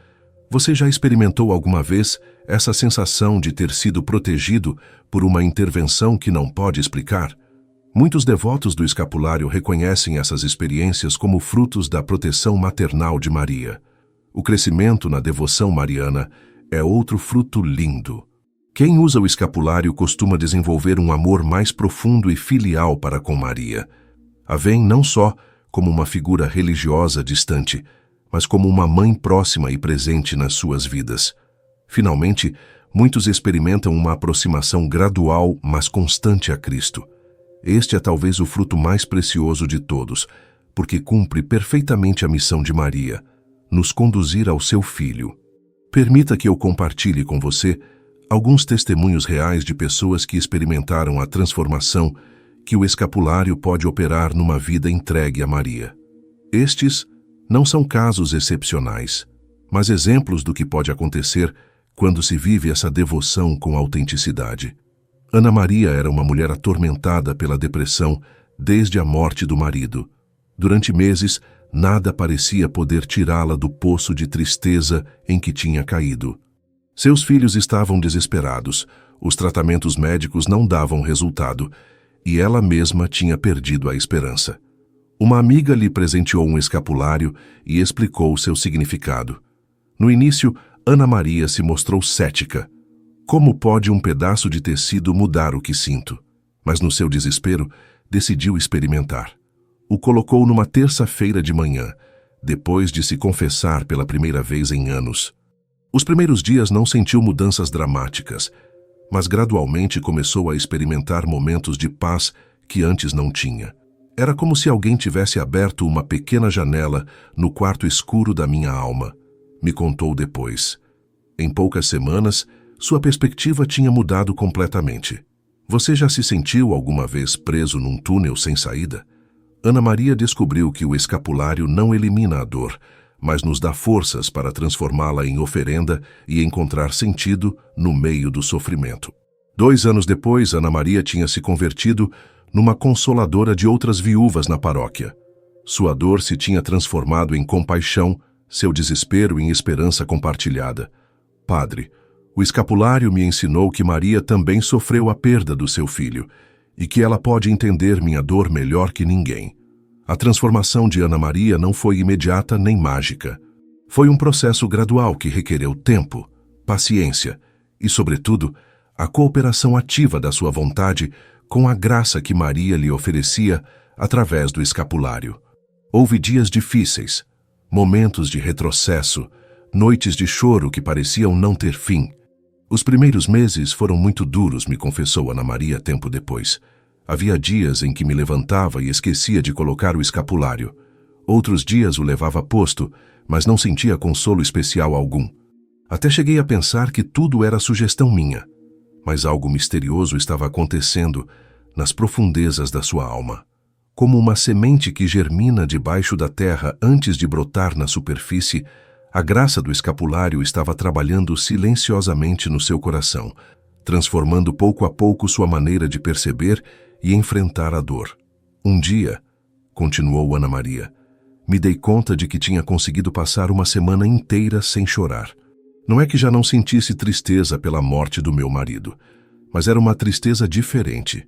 Você já experimentou alguma vez essa sensação de ter sido protegido por uma intervenção que não pode explicar? Muitos devotos do escapulário reconhecem essas experiências como frutos da proteção maternal de Maria. O crescimento na devoção mariana é outro fruto lindo. Quem usa o escapulário costuma desenvolver um amor mais profundo e filial para com Maria. A veem não só como uma figura religiosa distante, mas como uma mãe próxima e presente nas suas vidas. Finalmente, muitos experimentam uma aproximação gradual, mas constante a Cristo. Este é talvez o fruto mais precioso de todos, porque cumpre perfeitamente a missão de Maria, nos conduzir ao seu Filho. Permita que eu compartilhe com você alguns testemunhos reais de pessoas que experimentaram a transformação que o escapulário pode operar numa vida entregue a Maria. Estes não são casos excepcionais, mas exemplos do que pode acontecer quando se vive essa devoção com autenticidade. Ana Maria era uma mulher atormentada pela depressão desde a morte do marido. Durante meses, nada parecia poder tirá-la do poço de tristeza em que tinha caído. Seus filhos estavam desesperados, os tratamentos médicos não davam resultado, e ela mesma tinha perdido a esperança. Uma amiga lhe presenteou um escapulário e explicou seu significado. No início, Ana Maria se mostrou cética. Como pode um pedaço de tecido mudar o que sinto? Mas no seu desespero, decidiu experimentar. O colocou numa terça-feira de manhã, depois de se confessar pela primeira vez em anos. Os primeiros dias não sentiu mudanças dramáticas, mas gradualmente começou a experimentar momentos de paz que antes não tinha. Era como se alguém tivesse aberto uma pequena janela no quarto escuro da minha alma, me contou depois. Em poucas semanas, sua perspectiva tinha mudado completamente. Você já se sentiu alguma vez preso num túnel sem saída? Ana Maria descobriu que o escapulário não elimina a dor, mas nos dá forças para transformá-la em oferenda e encontrar sentido no meio do sofrimento. 2 anos depois, Ana Maria tinha se convertido numa consoladora de outras viúvas na paróquia. Sua dor se tinha transformado em compaixão, seu desespero em esperança compartilhada. Padre, o escapulário me ensinou que Maria também sofreu a perda do seu filho e que ela pode entender minha dor melhor que ninguém. A transformação de Ana Maria não foi imediata nem mágica. Foi um processo gradual que requereu tempo, paciência e, sobretudo, a cooperação ativa da sua vontade com a graça que Maria lhe oferecia através do escapulário. Houve dias difíceis, momentos de retrocesso, noites de choro que pareciam não ter fim. Os primeiros meses foram muito duros, me confessou Ana Maria tempo depois. Havia dias em que me levantava e esquecia de colocar o escapulário. Outros dias o levava posto, mas não sentia consolo especial algum. Até cheguei a pensar que tudo era sugestão minha. Mas algo misterioso estava acontecendo nas profundezas da sua alma. Como uma semente que germina debaixo da terra antes de brotar na superfície, a graça do escapulário estava trabalhando silenciosamente no seu coração, transformando pouco a pouco sua maneira de perceber e enfrentar a dor. Um dia, continuou Ana Maria, me dei conta de que tinha conseguido passar uma semana inteira sem chorar. Não é que já não sentisse tristeza pela morte do meu marido, mas era uma tristeza diferente.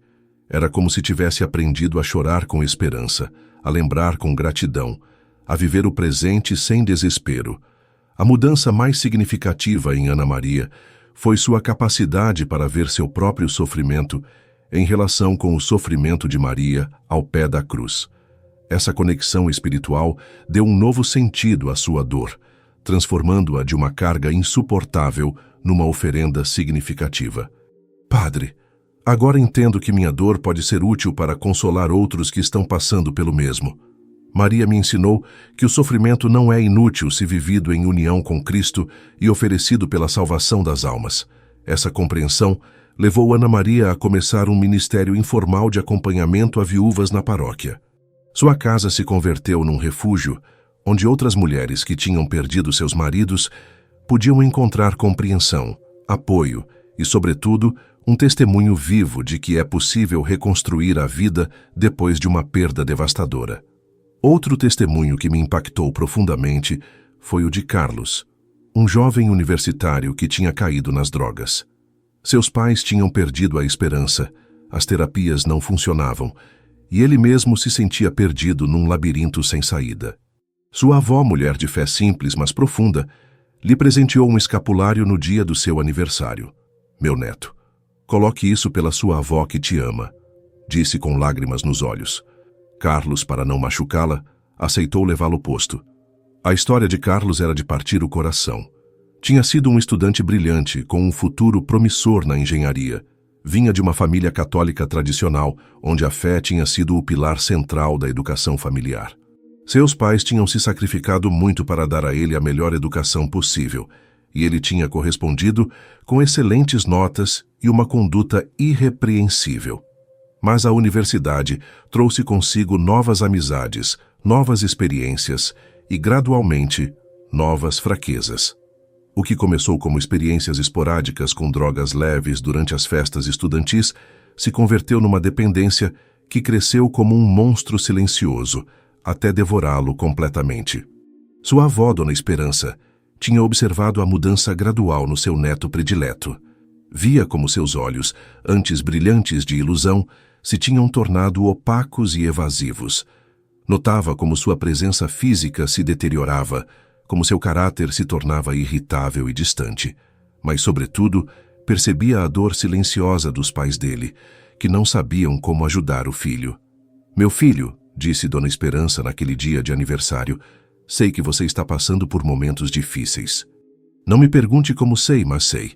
Era como se tivesse aprendido a chorar com esperança, a lembrar com gratidão, a viver o presente sem desespero. A mudança mais significativa em Ana Maria foi sua capacidade para ver seu próprio sofrimento em relação com o sofrimento de Maria ao pé da cruz. Essa conexão espiritual deu um novo sentido à sua dor, transformando-a de uma carga insuportável numa oferenda significativa. Padre, agora entendo que minha dor pode ser útil para consolar outros que estão passando pelo mesmo. Maria me ensinou que o sofrimento não é inútil se vivido em união com Cristo e oferecido pela salvação das almas. Essa compreensão levou Ana Maria a começar um ministério informal de acompanhamento a viúvas na paróquia. Sua casa se converteu num refúgio onde outras mulheres que tinham perdido seus maridos podiam encontrar compreensão, apoio e, sobretudo, um testemunho vivo de que é possível reconstruir a vida depois de uma perda devastadora. Outro testemunho que me impactou profundamente foi o de Carlos, um jovem universitário que tinha caído nas drogas. Seus pais tinham perdido a esperança, as terapias não funcionavam, e ele mesmo se sentia perdido num labirinto sem saída. Sua avó, mulher de fé simples, mas profunda, lhe presenteou um escapulário no dia do seu aniversário. Meu neto, coloque isso pela sua avó que te ama, disse com lágrimas nos olhos. Carlos, para não machucá-la, aceitou levá-lo posto. A história de Carlos era de partir o coração. Tinha sido um estudante brilhante, com um futuro promissor na engenharia. Vinha de uma família católica tradicional, onde a fé tinha sido o pilar central da educação familiar. Seus pais tinham se sacrificado muito para dar a ele a melhor educação possível, e ele tinha correspondido com excelentes notas e uma conduta irrepreensível. Mas a universidade trouxe consigo novas amizades, novas experiências e, gradualmente, novas fraquezas. O que começou como experiências esporádicas com drogas leves durante as festas estudantis se converteu numa dependência que cresceu como um monstro silencioso, até devorá-lo completamente. Sua avó, Dona Esperança, tinha observado a mudança gradual no seu neto predileto. Via como seus olhos, antes brilhantes de ilusão, se tinham tornado opacos e evasivos. Notava como sua presença física se deteriorava, como seu caráter se tornava irritável e distante. Mas, sobretudo, percebia a dor silenciosa dos pais dele, que não sabiam como ajudar o filho. Meu filho, disse Dona Esperança naquele dia de aniversário, sei que você está passando por momentos difíceis. Não me pergunte como sei, mas sei.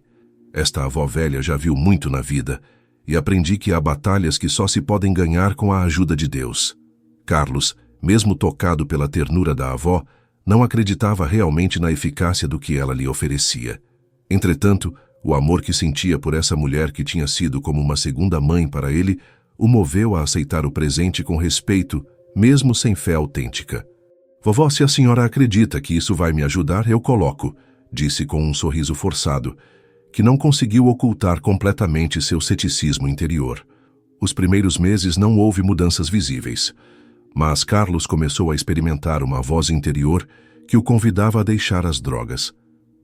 Esta avó velha já viu muito na vida, e aprendi que há batalhas que só se podem ganhar com a ajuda de Deus. Carlos, mesmo tocado pela ternura da avó, não acreditava realmente na eficácia do que ela lhe oferecia. Entretanto, o amor que sentia por essa mulher que tinha sido como uma segunda mãe para ele, o moveu a aceitar o presente com respeito, mesmo sem fé autêntica. Vovó, se a senhora acredita que isso vai me ajudar, eu coloco, disse com um sorriso forçado, que não conseguiu ocultar completamente seu ceticismo interior. Os primeiros meses não houve mudanças visíveis, mas Carlos começou a experimentar uma voz interior que o convidava a deixar as drogas.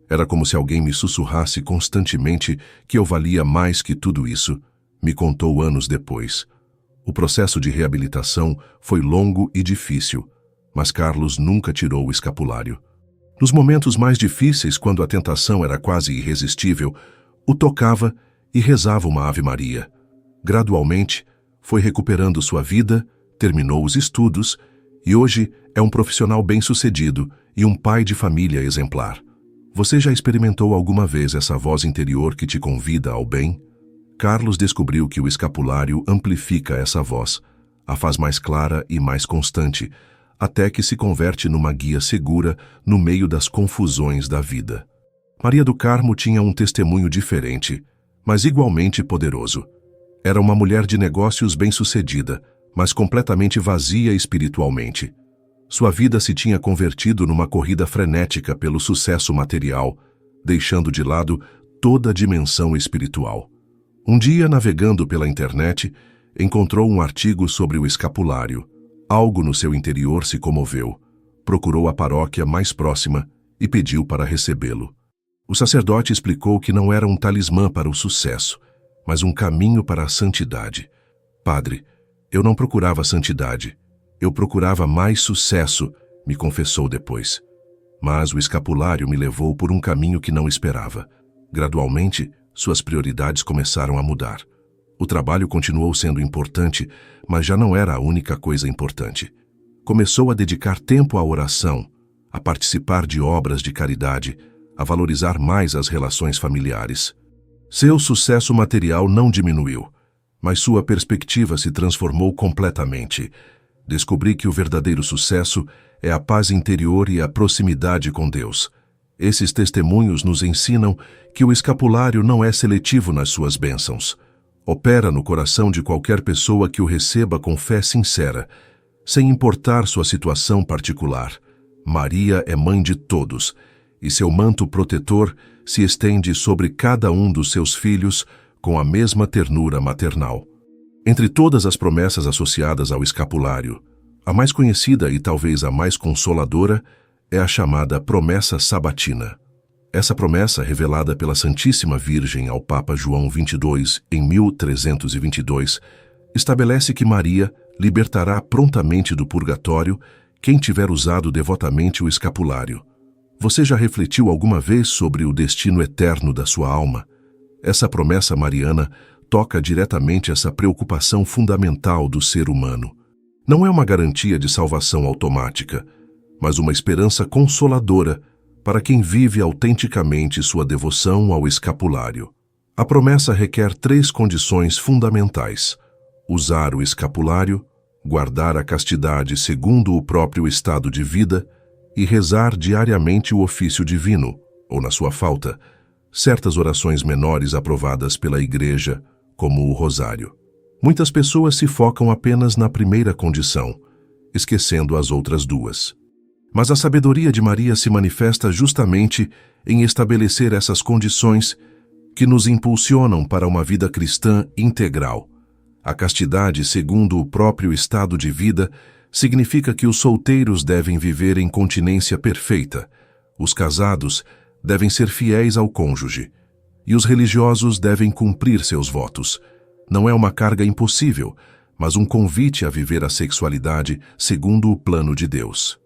Era como se alguém me sussurrasse constantemente que eu valia mais que tudo isso, me contou anos depois. O processo de reabilitação foi longo e difícil, mas Carlos nunca tirou o escapulário. Nos momentos mais difíceis, quando a tentação era quase irresistível, o tocava e rezava uma Ave Maria. Gradualmente, foi recuperando sua vida, terminou os estudos e hoje é um profissional bem-sucedido e um pai de família exemplar. Você já experimentou alguma vez essa voz interior que te convida ao bem? Carlos descobriu que o escapulário amplifica essa voz, a faz mais clara e mais constante, até que se converte numa guia segura no meio das confusões da vida. Maria do Carmo tinha um testemunho diferente, mas igualmente poderoso. Era uma mulher de negócios bem-sucedida, mas completamente vazia espiritualmente. Sua vida se tinha convertido numa corrida frenética pelo sucesso material, deixando de lado toda a dimensão espiritual. Um dia, navegando pela internet, encontrou um artigo sobre o escapulário. Algo no seu interior se comoveu. Procurou a paróquia mais próxima e pediu para recebê-lo. O sacerdote explicou que não era um talismã para o sucesso, mas um caminho para a santidade. Padre, eu não procurava santidade. Eu procurava mais sucesso, me confessou depois. Mas o escapulário me levou por um caminho que não esperava. Gradualmente, suas prioridades começaram a mudar. O trabalho continuou sendo importante, mas já não era a única coisa importante. Começou a dedicar tempo à oração, a participar de obras de caridade, a valorizar mais as relações familiares. Seu sucesso material não diminuiu, mas sua perspectiva se transformou completamente. Descobri que o verdadeiro sucesso é a paz interior e a proximidade com Deus. Esses testemunhos nos ensinam que o escapulário não é seletivo nas suas bênçãos. Opera no coração de qualquer pessoa que o receba com fé sincera, sem importar sua situação particular. Maria é mãe de todos, e seu manto protetor se estende sobre cada um dos seus filhos com a mesma ternura maternal. Entre todas as promessas associadas ao escapulário, a mais conhecida e talvez a mais consoladora é a chamada promessa sabatina. Essa promessa, revelada pela Santíssima Virgem ao Papa João XXII em 1322, estabelece que Maria libertará prontamente do purgatório quem tiver usado devotamente o escapulário. Você já refletiu alguma vez sobre o destino eterno da sua alma? Essa promessa mariana toca diretamente essa preocupação fundamental do ser humano. Não é uma garantia de salvação automática, mas uma esperança consoladora para quem vive autenticamente sua devoção ao escapulário. A promessa requer 3 condições fundamentais: usar o escapulário, guardar a castidade segundo o próprio estado de vida e rezar diariamente o ofício divino, ou, na sua falta, certas orações menores aprovadas pela Igreja, como o rosário. Muitas pessoas se focam apenas na primeira condição, esquecendo as outras 2. Mas a sabedoria de Maria se manifesta justamente em estabelecer essas condições que nos impulsionam para uma vida cristã integral. A castidade, segundo o próprio estado de vida, significa que os solteiros devem viver em continência perfeita, os casados devem ser fiéis ao cônjuge, e os religiosos devem cumprir seus votos. Não é uma carga impossível, mas um convite a viver a sexualidade segundo o plano de Deus.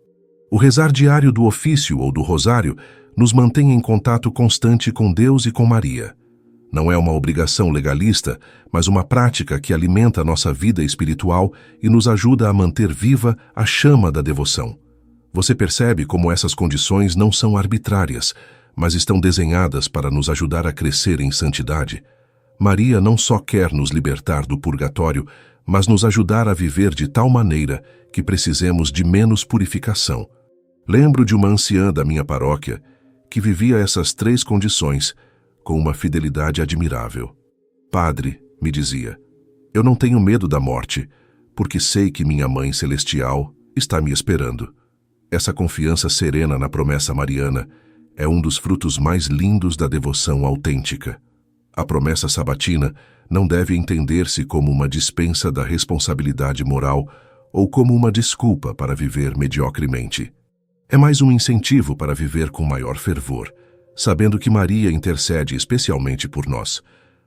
O rezar diário do ofício ou do rosário nos mantém em contato constante com Deus e com Maria. Não é uma obrigação legalista, mas uma prática que alimenta a nossa vida espiritual e nos ajuda a manter viva a chama da devoção. Você percebe como essas condições não são arbitrárias, mas estão desenhadas para nos ajudar a crescer em santidade? Maria não só quer nos libertar do purgatório, mas nos ajudar a viver de tal maneira que precisemos de menos purificação. Lembro de uma anciã da minha paróquia que vivia essas 3 condições com uma fidelidade admirável. Padre, me dizia, eu não tenho medo da morte, porque sei que minha Mãe Celestial está me esperando. Essa confiança serena na promessa mariana é um dos frutos mais lindos da devoção autêntica. A promessa sabatina não deve entender-se como uma dispensa da responsabilidade moral ou como uma desculpa para viver mediocremente. É mais um incentivo para viver com maior fervor, sabendo que Maria intercede especialmente por nós.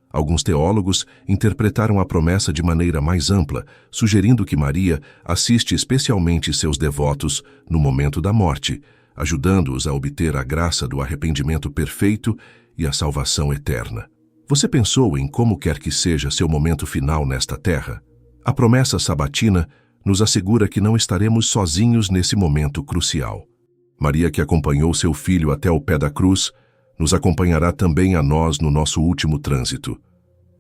Alguns teólogos interpretaram a promessa de maneira mais ampla, sugerindo que Maria assiste especialmente seus devotos no momento da morte, ajudando-os a obter a graça do arrependimento perfeito e a salvação eterna. Você pensou em como quer que seja seu momento final nesta terra? A promessa sabatina nos assegura que não estaremos sozinhos nesse momento crucial. Maria, que acompanhou seu filho até o pé da cruz, nos acompanhará também a nós no nosso último trânsito.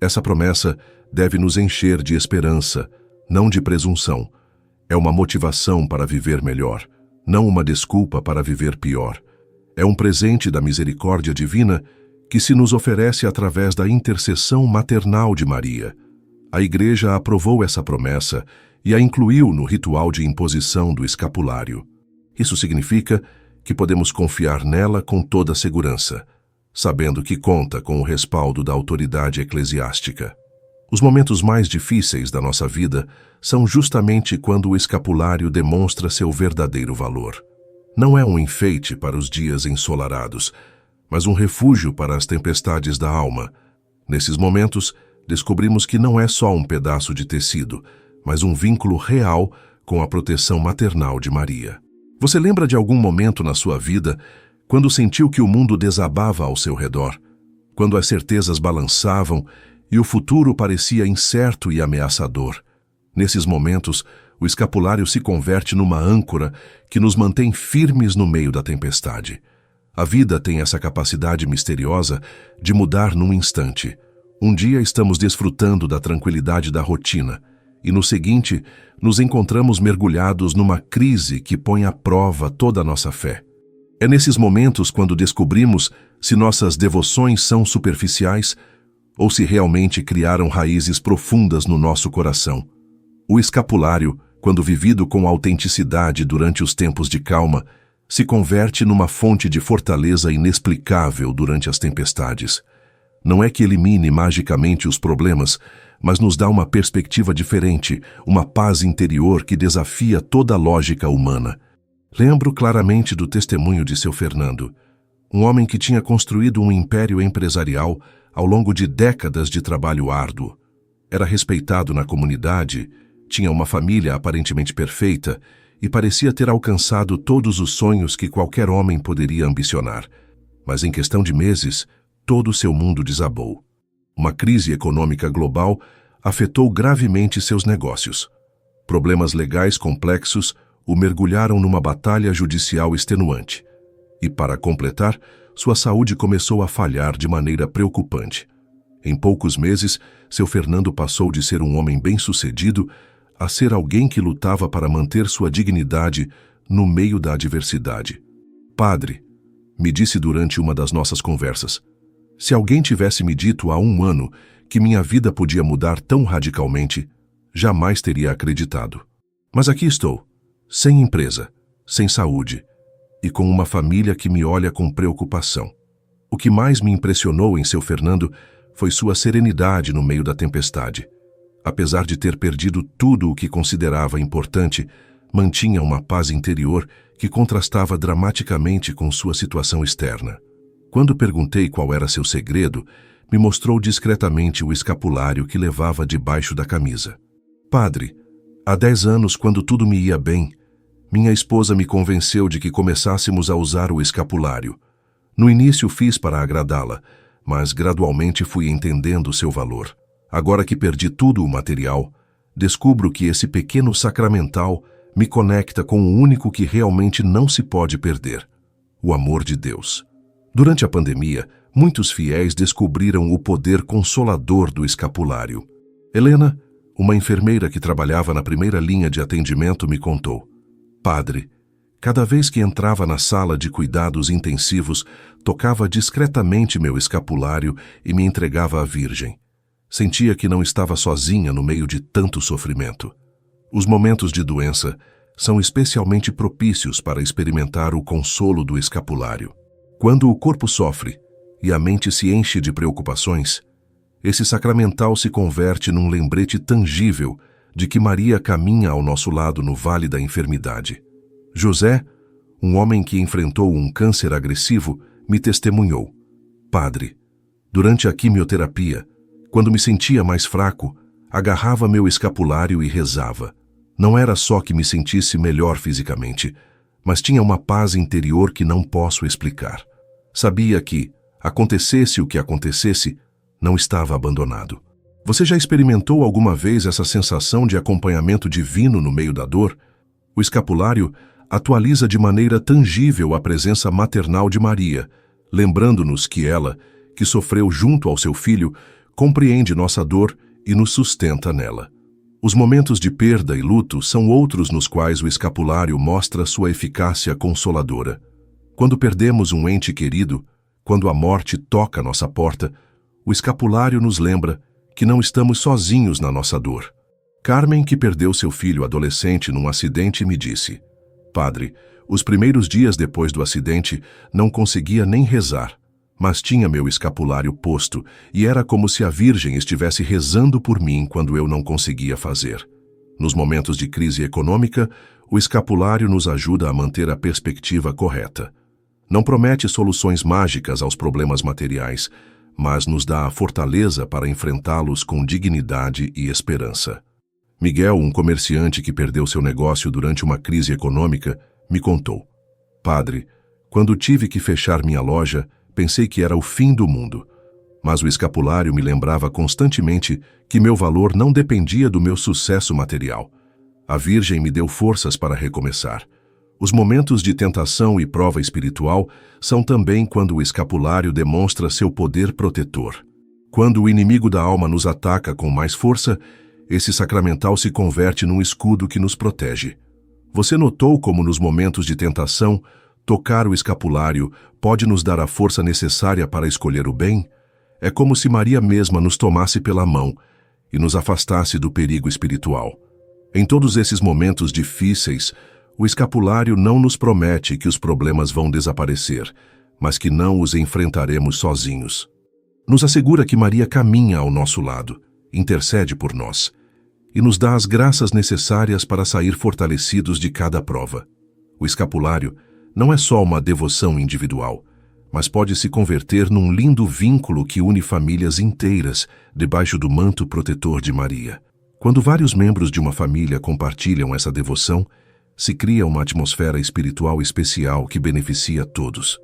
Essa promessa deve nos encher de esperança, não de presunção. É uma motivação para viver melhor, não uma desculpa para viver pior. É um presente da misericórdia divina que se nos oferece através da intercessão maternal de Maria. A Igreja aprovou essa promessa e a incluiu no ritual de imposição do escapulário. Isso significa que podemos confiar nela com toda segurança, sabendo que conta com o respaldo da autoridade eclesiástica. Os momentos mais difíceis da nossa vida são justamente quando o escapulário demonstra seu verdadeiro valor. Não é um enfeite para os dias ensolarados, mas um refúgio para as tempestades da alma. Nesses momentos, descobrimos que não é só um pedaço de tecido, mas um vínculo real com a proteção maternal de Maria. Você lembra de algum momento na sua vida quando sentiu que o mundo desabava ao seu redor, quando as certezas balançavam e o futuro parecia incerto e ameaçador. Nesses momentos, o escapulário se converte numa âncora que nos mantém firmes no meio da tempestade. A vida tem essa capacidade misteriosa de mudar num instante. Um dia estamos desfrutando da tranquilidade da rotina, e no seguinte, nos encontramos mergulhados numa crise que põe à prova toda a nossa fé. É nesses momentos quando descobrimos se nossas devoções são superficiais ou se realmente criaram raízes profundas no nosso coração. O escapulário, quando vivido com autenticidade durante os tempos de calma, se converte numa fonte de fortaleza inexplicável durante as tempestades. Não é que elimine magicamente os problemas, mas nos dá uma perspectiva diferente, uma paz interior que desafia toda a lógica humana. Lembro claramente do testemunho de seu Fernando, um homem que tinha construído um império empresarial ao longo de décadas de trabalho árduo. Era respeitado na comunidade, tinha uma família aparentemente perfeita e parecia ter alcançado todos os sonhos que qualquer homem poderia ambicionar. Mas em questão de meses, todo o seu mundo desabou. Uma crise econômica global afetou gravemente seus negócios. Problemas legais complexos o mergulharam numa batalha judicial extenuante. E, para completar, sua saúde começou a falhar de maneira preocupante. Em poucos meses, seu Fernando passou de ser um homem bem-sucedido a ser alguém que lutava para manter sua dignidade no meio da adversidade. Padre, me disse durante uma das nossas conversas, se alguém tivesse me dito há 1 ano que minha vida podia mudar tão radicalmente, jamais teria acreditado. Mas aqui estou, sem empresa, sem saúde e com uma família que me olha com preocupação. O que mais me impressionou em seu Fernando foi sua serenidade no meio da tempestade. Apesar de ter perdido tudo o que considerava importante, mantinha uma paz interior que contrastava dramaticamente com sua situação externa. Quando perguntei qual era seu segredo, me mostrou discretamente o escapulário que levava debaixo da camisa. Padre, há 10 anos, quando tudo me ia bem, minha esposa me convenceu de que começássemos a usar o escapulário. No início fiz para agradá-la, mas gradualmente fui entendendo seu valor. Agora que perdi tudo o material, descubro que esse pequeno sacramental me conecta com o único que realmente não se pode perder, o amor de Deus. Durante a pandemia, muitos fiéis descobriram o poder consolador do escapulário. Helena, uma enfermeira que trabalhava na primeira linha de atendimento, me contou: Padre, cada vez que entrava na sala de cuidados intensivos, tocava discretamente meu escapulário e me entregava à Virgem. Sentia que não estava sozinha no meio de tanto sofrimento. Os momentos de doença são especialmente propícios para experimentar o consolo do escapulário. Quando o corpo sofre e a mente se enche de preocupações, esse sacramental se converte num lembrete tangível de que Maria caminha ao nosso lado no vale da enfermidade. José, um homem que enfrentou um câncer agressivo, me testemunhou: Padre, durante a quimioterapia, quando me sentia mais fraco, agarrava meu escapulário e rezava. Não era só que me sentisse melhor fisicamente, mas tinha uma paz interior que não posso explicar. Sabia que, acontecesse o que acontecesse, não estava abandonado. Você já experimentou alguma vez essa sensação de acompanhamento divino no meio da dor? O escapulário atualiza de maneira tangível a presença maternal de Maria, lembrando-nos que ela, que sofreu junto ao seu filho, compreende nossa dor e nos sustenta nela. Os momentos de perda e luto são outros nos quais o escapulário mostra sua eficácia consoladora. Quando perdemos um ente querido, quando a morte toca nossa porta, o escapulário nos lembra que não estamos sozinhos na nossa dor. Carmen, que perdeu seu filho adolescente num acidente, me disse: Padre, os primeiros dias depois do acidente não conseguia nem rezar, mas tinha meu escapulário posto e era como se a Virgem estivesse rezando por mim quando eu não conseguia fazer. Nos momentos de crise econômica, o escapulário nos ajuda a manter a perspectiva correta. Não promete soluções mágicas aos problemas materiais, mas nos dá a fortaleza para enfrentá-los com dignidade e esperança. Miguel, um comerciante que perdeu seu negócio durante uma crise econômica, me contou: Padre, quando tive que fechar minha loja, pensei que era o fim do mundo. Mas o escapulário me lembrava constantemente que meu valor não dependia do meu sucesso material. A Virgem me deu forças para recomeçar. Os momentos de tentação e prova espiritual são também quando o escapulário demonstra seu poder protetor. Quando o inimigo da alma nos ataca com mais força, esse sacramental se converte num escudo que nos protege. Você notou como nos momentos de tentação, tocar o escapulário pode nos dar a força necessária para escolher o bem? É como se Maria mesma nos tomasse pela mão e nos afastasse do perigo espiritual. Em todos esses momentos difíceis, o escapulário não nos promete que os problemas vão desaparecer, mas que não os enfrentaremos sozinhos. Nos assegura que Maria caminha ao nosso lado, intercede por nós e nos dá as graças necessárias para sair fortalecidos de cada prova. O escapulário não é só uma devoção individual, mas pode se converter num lindo vínculo que une famílias inteiras debaixo do manto protetor de Maria. Quando vários membros de uma família compartilham essa devoção, se cria uma atmosfera espiritual especial que beneficia todos.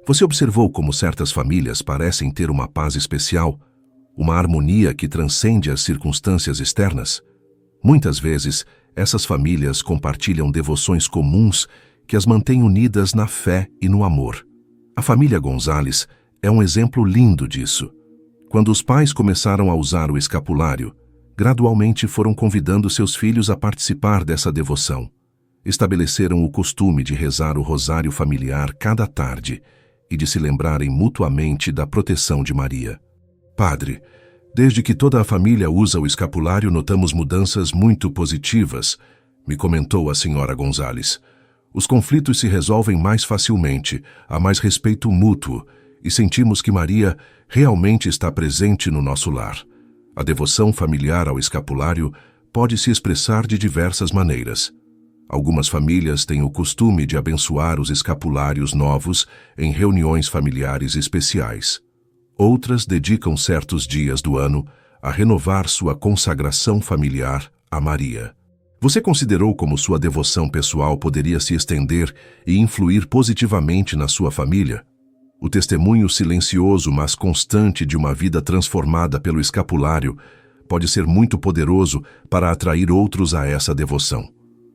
Você observou como certas famílias parecem ter uma paz especial, uma harmonia que transcende as circunstâncias externas? Muitas vezes, essas famílias compartilham devoções comuns que as mantêm unidas na fé e no amor. A família Gonzalez é um exemplo lindo disso. Quando os pais começaram a usar o escapulário, gradualmente foram convidando seus filhos a participar dessa devoção. Estabeleceram o costume de rezar o rosário familiar cada tarde e de se lembrarem mutuamente da proteção de Maria. Padre, desde que toda a família usa o escapulário, notamos mudanças muito positivas, me comentou a senhora Gonzalez. Os conflitos se resolvem mais facilmente, há mais respeito mútuo e sentimos que Maria realmente está presente no nosso lar. A devoção familiar ao escapulário pode se expressar de diversas maneiras. Algumas famílias têm o costume de abençoar os escapulários novos em reuniões familiares especiais. Outras dedicam certos dias do ano a renovar sua consagração familiar a Maria. Você considerou como sua devoção pessoal poderia se estender e influir positivamente na sua família? O testemunho silencioso, mas constante de uma vida transformada pelo escapulário pode ser muito poderoso para atrair outros a essa devoção.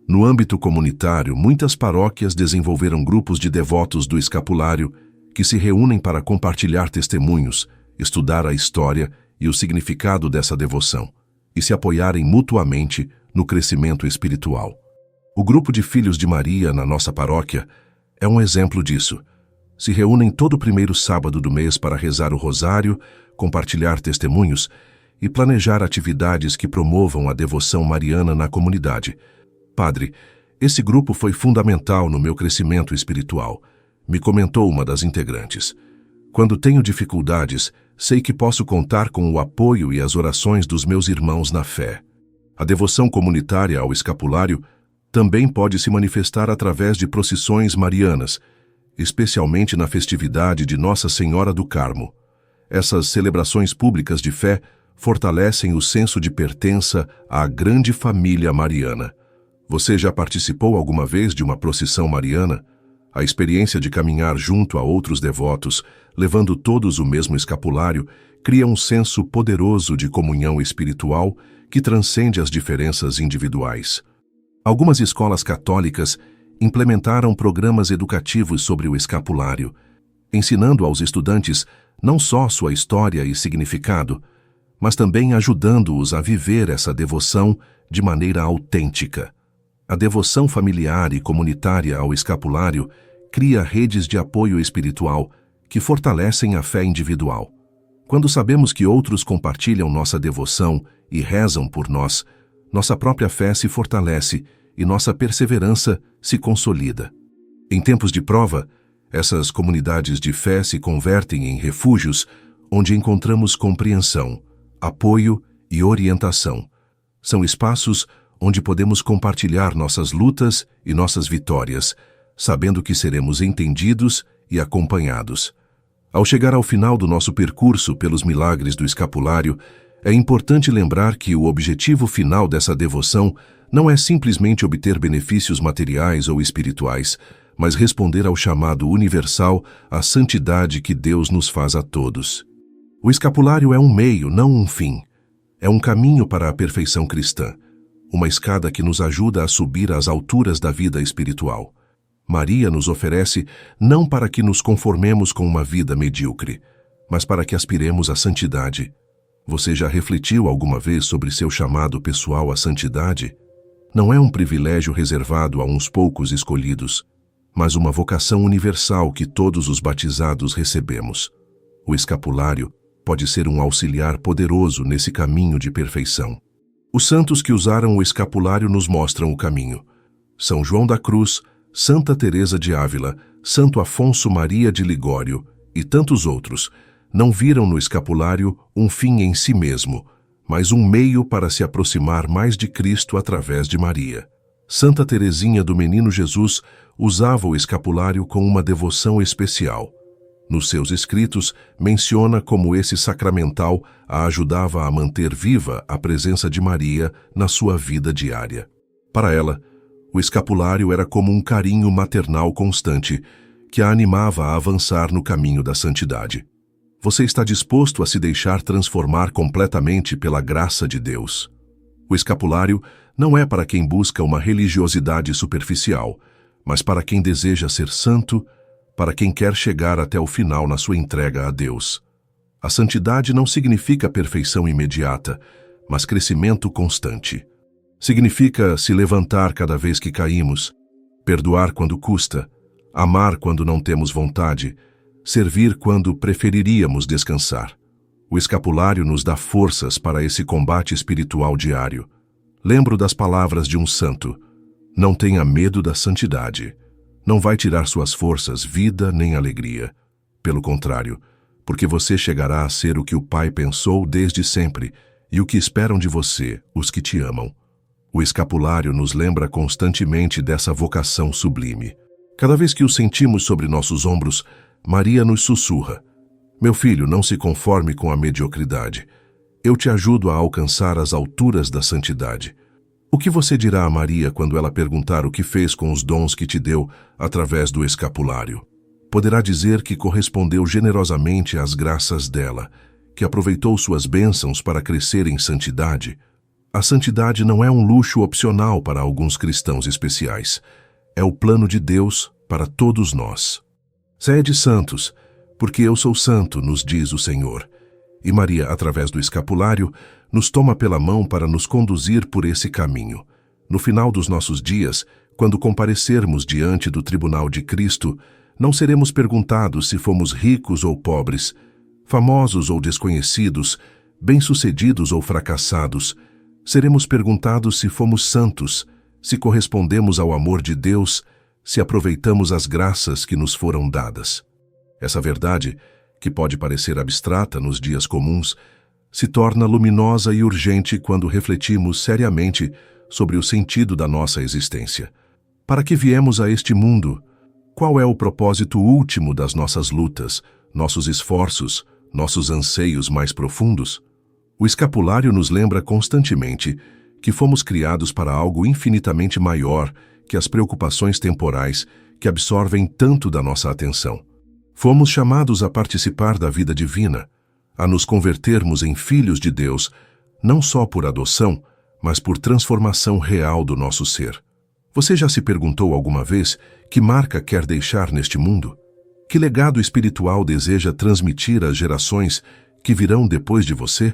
No âmbito comunitário, muitas paróquias desenvolveram grupos de devotos do escapulário que se reúnem para compartilhar testemunhos, estudar a história e o significado dessa devoção e se apoiarem mutuamente no crescimento espiritual. O grupo de Filhos de Maria na nossa paróquia é um exemplo disso. Se reúnem todo o primeiro sábado do mês para rezar o rosário, compartilhar testemunhos e planejar atividades que promovam a devoção mariana na comunidade. Padre, esse grupo foi fundamental no meu crescimento espiritual, me comentou uma das integrantes. Quando tenho dificuldades, sei que posso contar com o apoio e as orações dos meus irmãos na fé. A devoção comunitária ao escapulário também pode se manifestar através de procissões marianas, especialmente na festividade de Nossa Senhora do Carmo. Essas celebrações públicas de fé fortalecem o senso de pertença à grande família mariana. Você já participou alguma vez de uma procissão mariana? A experiência de caminhar junto a outros devotos, levando todos o mesmo escapulário, cria um senso poderoso de comunhão espiritual que transcende as diferenças individuais. Algumas escolas católicas implementaram programas educativos sobre o escapulário, ensinando aos estudantes não só sua história e significado, mas também ajudando-os a viver essa devoção de maneira autêntica. A devoção familiar e comunitária ao escapulário cria redes de apoio espiritual que fortalecem a fé individual. Quando sabemos que outros compartilham nossa devoção e rezam por nós, nossa própria fé se fortalece e nossa perseverança se consolida. Em tempos de prova, essas comunidades de fé se convertem em refúgios onde encontramos compreensão, apoio e orientação. São espaços onde podemos compartilhar nossas lutas e nossas vitórias, sabendo que seremos entendidos e acompanhados. Ao chegar ao final do nosso percurso pelos milagres do escapulário, é importante lembrar que o objetivo final dessa devoção não é simplesmente obter benefícios materiais ou espirituais, mas responder ao chamado universal à santidade que Deus nos faz a todos. O escapulário é um meio, não um fim. É um caminho para a perfeição cristã, uma escada que nos ajuda a subir às alturas da vida espiritual. Maria nos oferece não para que nos conformemos com uma vida medíocre, mas para que aspiremos à santidade. Você já refletiu alguma vez sobre seu chamado pessoal à santidade? Não é um privilégio reservado a uns poucos escolhidos, mas uma vocação universal que todos os batizados recebemos. O escapulário pode ser um auxiliar poderoso nesse caminho de perfeição. Os santos que usaram o escapulário nos mostram o caminho. São João da Cruz, Santa Teresa de Ávila, Santo Afonso Maria de Ligório e tantos outros não viram no escapulário um fim em si mesmo, mas um meio para se aproximar mais de Cristo através de Maria. Santa Teresinha do Menino Jesus usava o escapulário com uma devoção especial. Nos seus escritos, menciona como esse sacramental a ajudava a manter viva a presença de Maria na sua vida diária. Para ela, o escapulário era como um carinho maternal constante que a animava a avançar no caminho da santidade. Você está disposto a se deixar transformar completamente pela graça de Deus? O escapulário não é para quem busca uma religiosidade superficial, mas para quem deseja ser santo, para quem quer chegar até o final na sua entrega a Deus. A santidade não significa perfeição imediata, mas crescimento constante. Significa se levantar cada vez que caímos, perdoar quando custa, amar quando não temos vontade, servir quando preferiríamos descansar. O escapulário nos dá forças para esse combate espiritual diário. Lembro das palavras de um santo: não tenha medo da santidade. Não vai tirar suas forças, vida nem alegria. Pelo contrário, porque você chegará a ser o que o Pai pensou desde sempre e o que esperam de você os que te amam. O escapulário nos lembra constantemente dessa vocação sublime. Cada vez que o sentimos sobre nossos ombros, Maria nos sussurra: meu filho, não se conforme com a mediocridade. Eu te ajudo a alcançar as alturas da santidade. O que você dirá a Maria quando ela perguntar o que fez com os dons que te deu através do escapulário? Poderá dizer que correspondeu generosamente às graças dela, que aproveitou suas bênçãos para crescer em santidade. A santidade não é um luxo opcional para alguns cristãos especiais. É o plano de Deus para todos nós. Sede santos, porque eu sou santo, nos diz o Senhor. E Maria, através do escapulário, nos toma pela mão para nos conduzir por esse caminho. No final dos nossos dias, quando comparecermos diante do tribunal de Cristo, não seremos perguntados se fomos ricos ou pobres, famosos ou desconhecidos, bem-sucedidos ou fracassados. Seremos perguntados se fomos santos, se correspondemos ao amor de Deus, se aproveitamos as graças que nos foram dadas. Essa verdade, que pode parecer abstrata nos dias comuns, se torna luminosa e urgente quando refletimos seriamente sobre o sentido da nossa existência. Para que viemos a este mundo? Qual é o propósito último das nossas lutas, nossos esforços, nossos anseios mais profundos? O escapulário nos lembra constantemente que fomos criados para algo infinitamente maior que as preocupações temporais que absorvem tanto da nossa atenção. Fomos chamados a participar da vida divina, a nos convertermos em filhos de Deus, não só por adoção, mas por transformação real do nosso ser. Você já se perguntou alguma vez que marca quer deixar neste mundo? Que legado espiritual deseja transmitir às gerações que virão depois de você?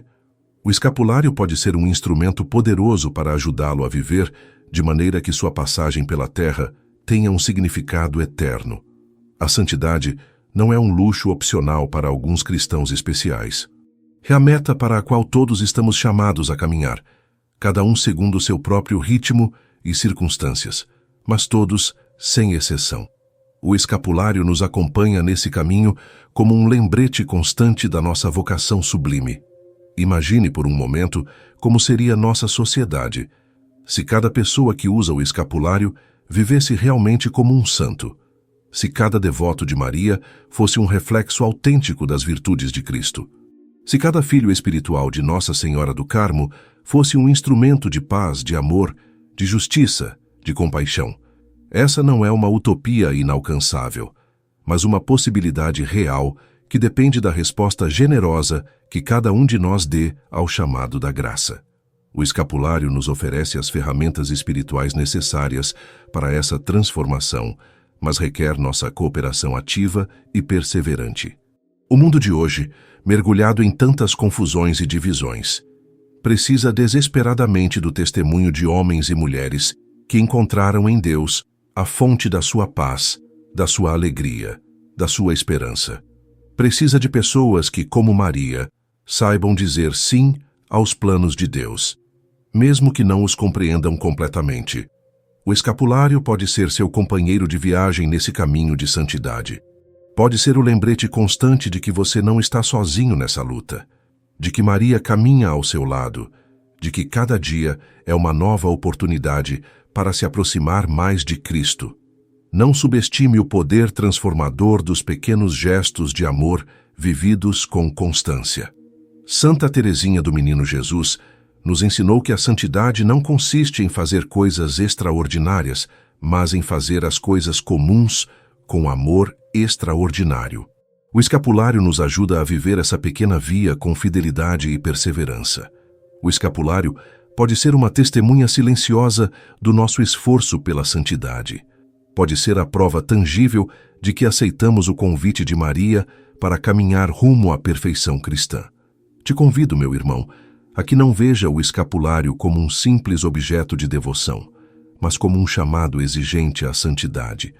O escapulário pode ser um instrumento poderoso para ajudá-lo a viver de maneira que sua passagem pela terra tenha um significado eterno. A santidade não é um luxo opcional para alguns cristãos especiais. É a meta para a qual todos estamos chamados a caminhar, cada um segundo o seu próprio ritmo e circunstâncias, mas todos sem exceção. O escapulário nos acompanha nesse caminho como um lembrete constante da nossa vocação sublime. Imagine por um momento como seria nossa sociedade se cada pessoa que usa o escapulário vivesse realmente como um santo, se cada devoto de Maria fosse um reflexo autêntico das virtudes de Cristo, se cada filho espiritual de Nossa Senhora do Carmo fosse um instrumento de paz, de amor, de justiça, de compaixão. Essa não é uma utopia inalcançável, mas uma possibilidade real que depende da resposta generosa que cada um de nós dê ao chamado da graça. O escapulário nos oferece as ferramentas espirituais necessárias para essa transformação, mas requer nossa cooperação ativa e perseverante. O mundo de hoje, mergulhado em tantas confusões e divisões, precisa desesperadamente do testemunho de homens e mulheres que encontraram em Deus a fonte da sua paz, da sua alegria, da sua esperança. Precisa de pessoas que, como Maria, saibam dizer sim aos planos de Deus, mesmo que não os compreendam completamente. O escapulário pode ser seu companheiro de viagem nesse caminho de santidade. Pode ser o lembrete constante de que você não está sozinho nessa luta, de que Maria caminha ao seu lado, de que cada dia é uma nova oportunidade para se aproximar mais de Cristo. Não subestime o poder transformador dos pequenos gestos de amor vividos com constância. Santa Teresinha do Menino Jesus nos ensinou que a santidade não consiste em fazer coisas extraordinárias, mas em fazer as coisas comuns com amor extraordinário. O escapulário nos ajuda a viver essa pequena via com fidelidade e perseverança. O escapulário pode ser uma testemunha silenciosa do nosso esforço pela santidade. Pode ser a prova tangível de que aceitamos o convite de Maria para caminhar rumo à perfeição cristã. Te convido, meu irmão, a que não veja o escapulário como um simples objeto de devoção, mas como um chamado exigente à santidade,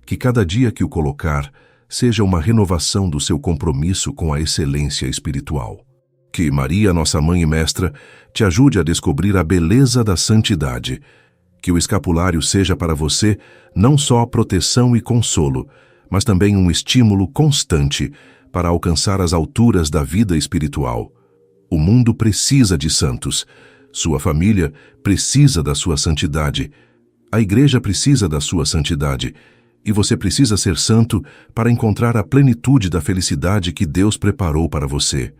que cada dia que o colocar seja uma renovação do seu compromisso com a excelência espiritual. Que Maria, nossa mãe e mestra, te ajude a descobrir a beleza da santidade. Que o escapulário seja para você não só proteção e consolo, mas também um estímulo constante para alcançar as alturas da vida espiritual. O mundo precisa de santos. Sua família precisa da sua santidade. A igreja precisa da sua santidade. E você precisa ser santo para encontrar a plenitude da felicidade que Deus preparou para você.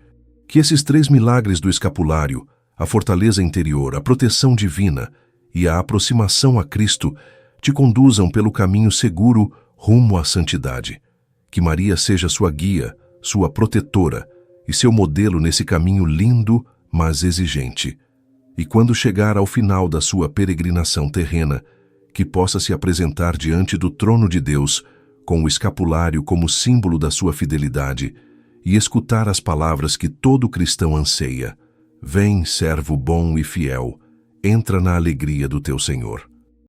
Que esses 3 milagres do escapulário, a fortaleza interior, a proteção divina e a aproximação a Cristo, te conduzam pelo caminho seguro rumo à santidade. Que Maria seja sua guia, sua protetora e seu modelo nesse caminho lindo, mas exigente. E quando chegar ao final da sua peregrinação terrena, que possa se apresentar diante do trono de Deus, com o escapulário como símbolo da sua fidelidade, e escutar as palavras que todo cristão anseia: Vem, servo bom e fiel, entra na alegria do teu Senhor.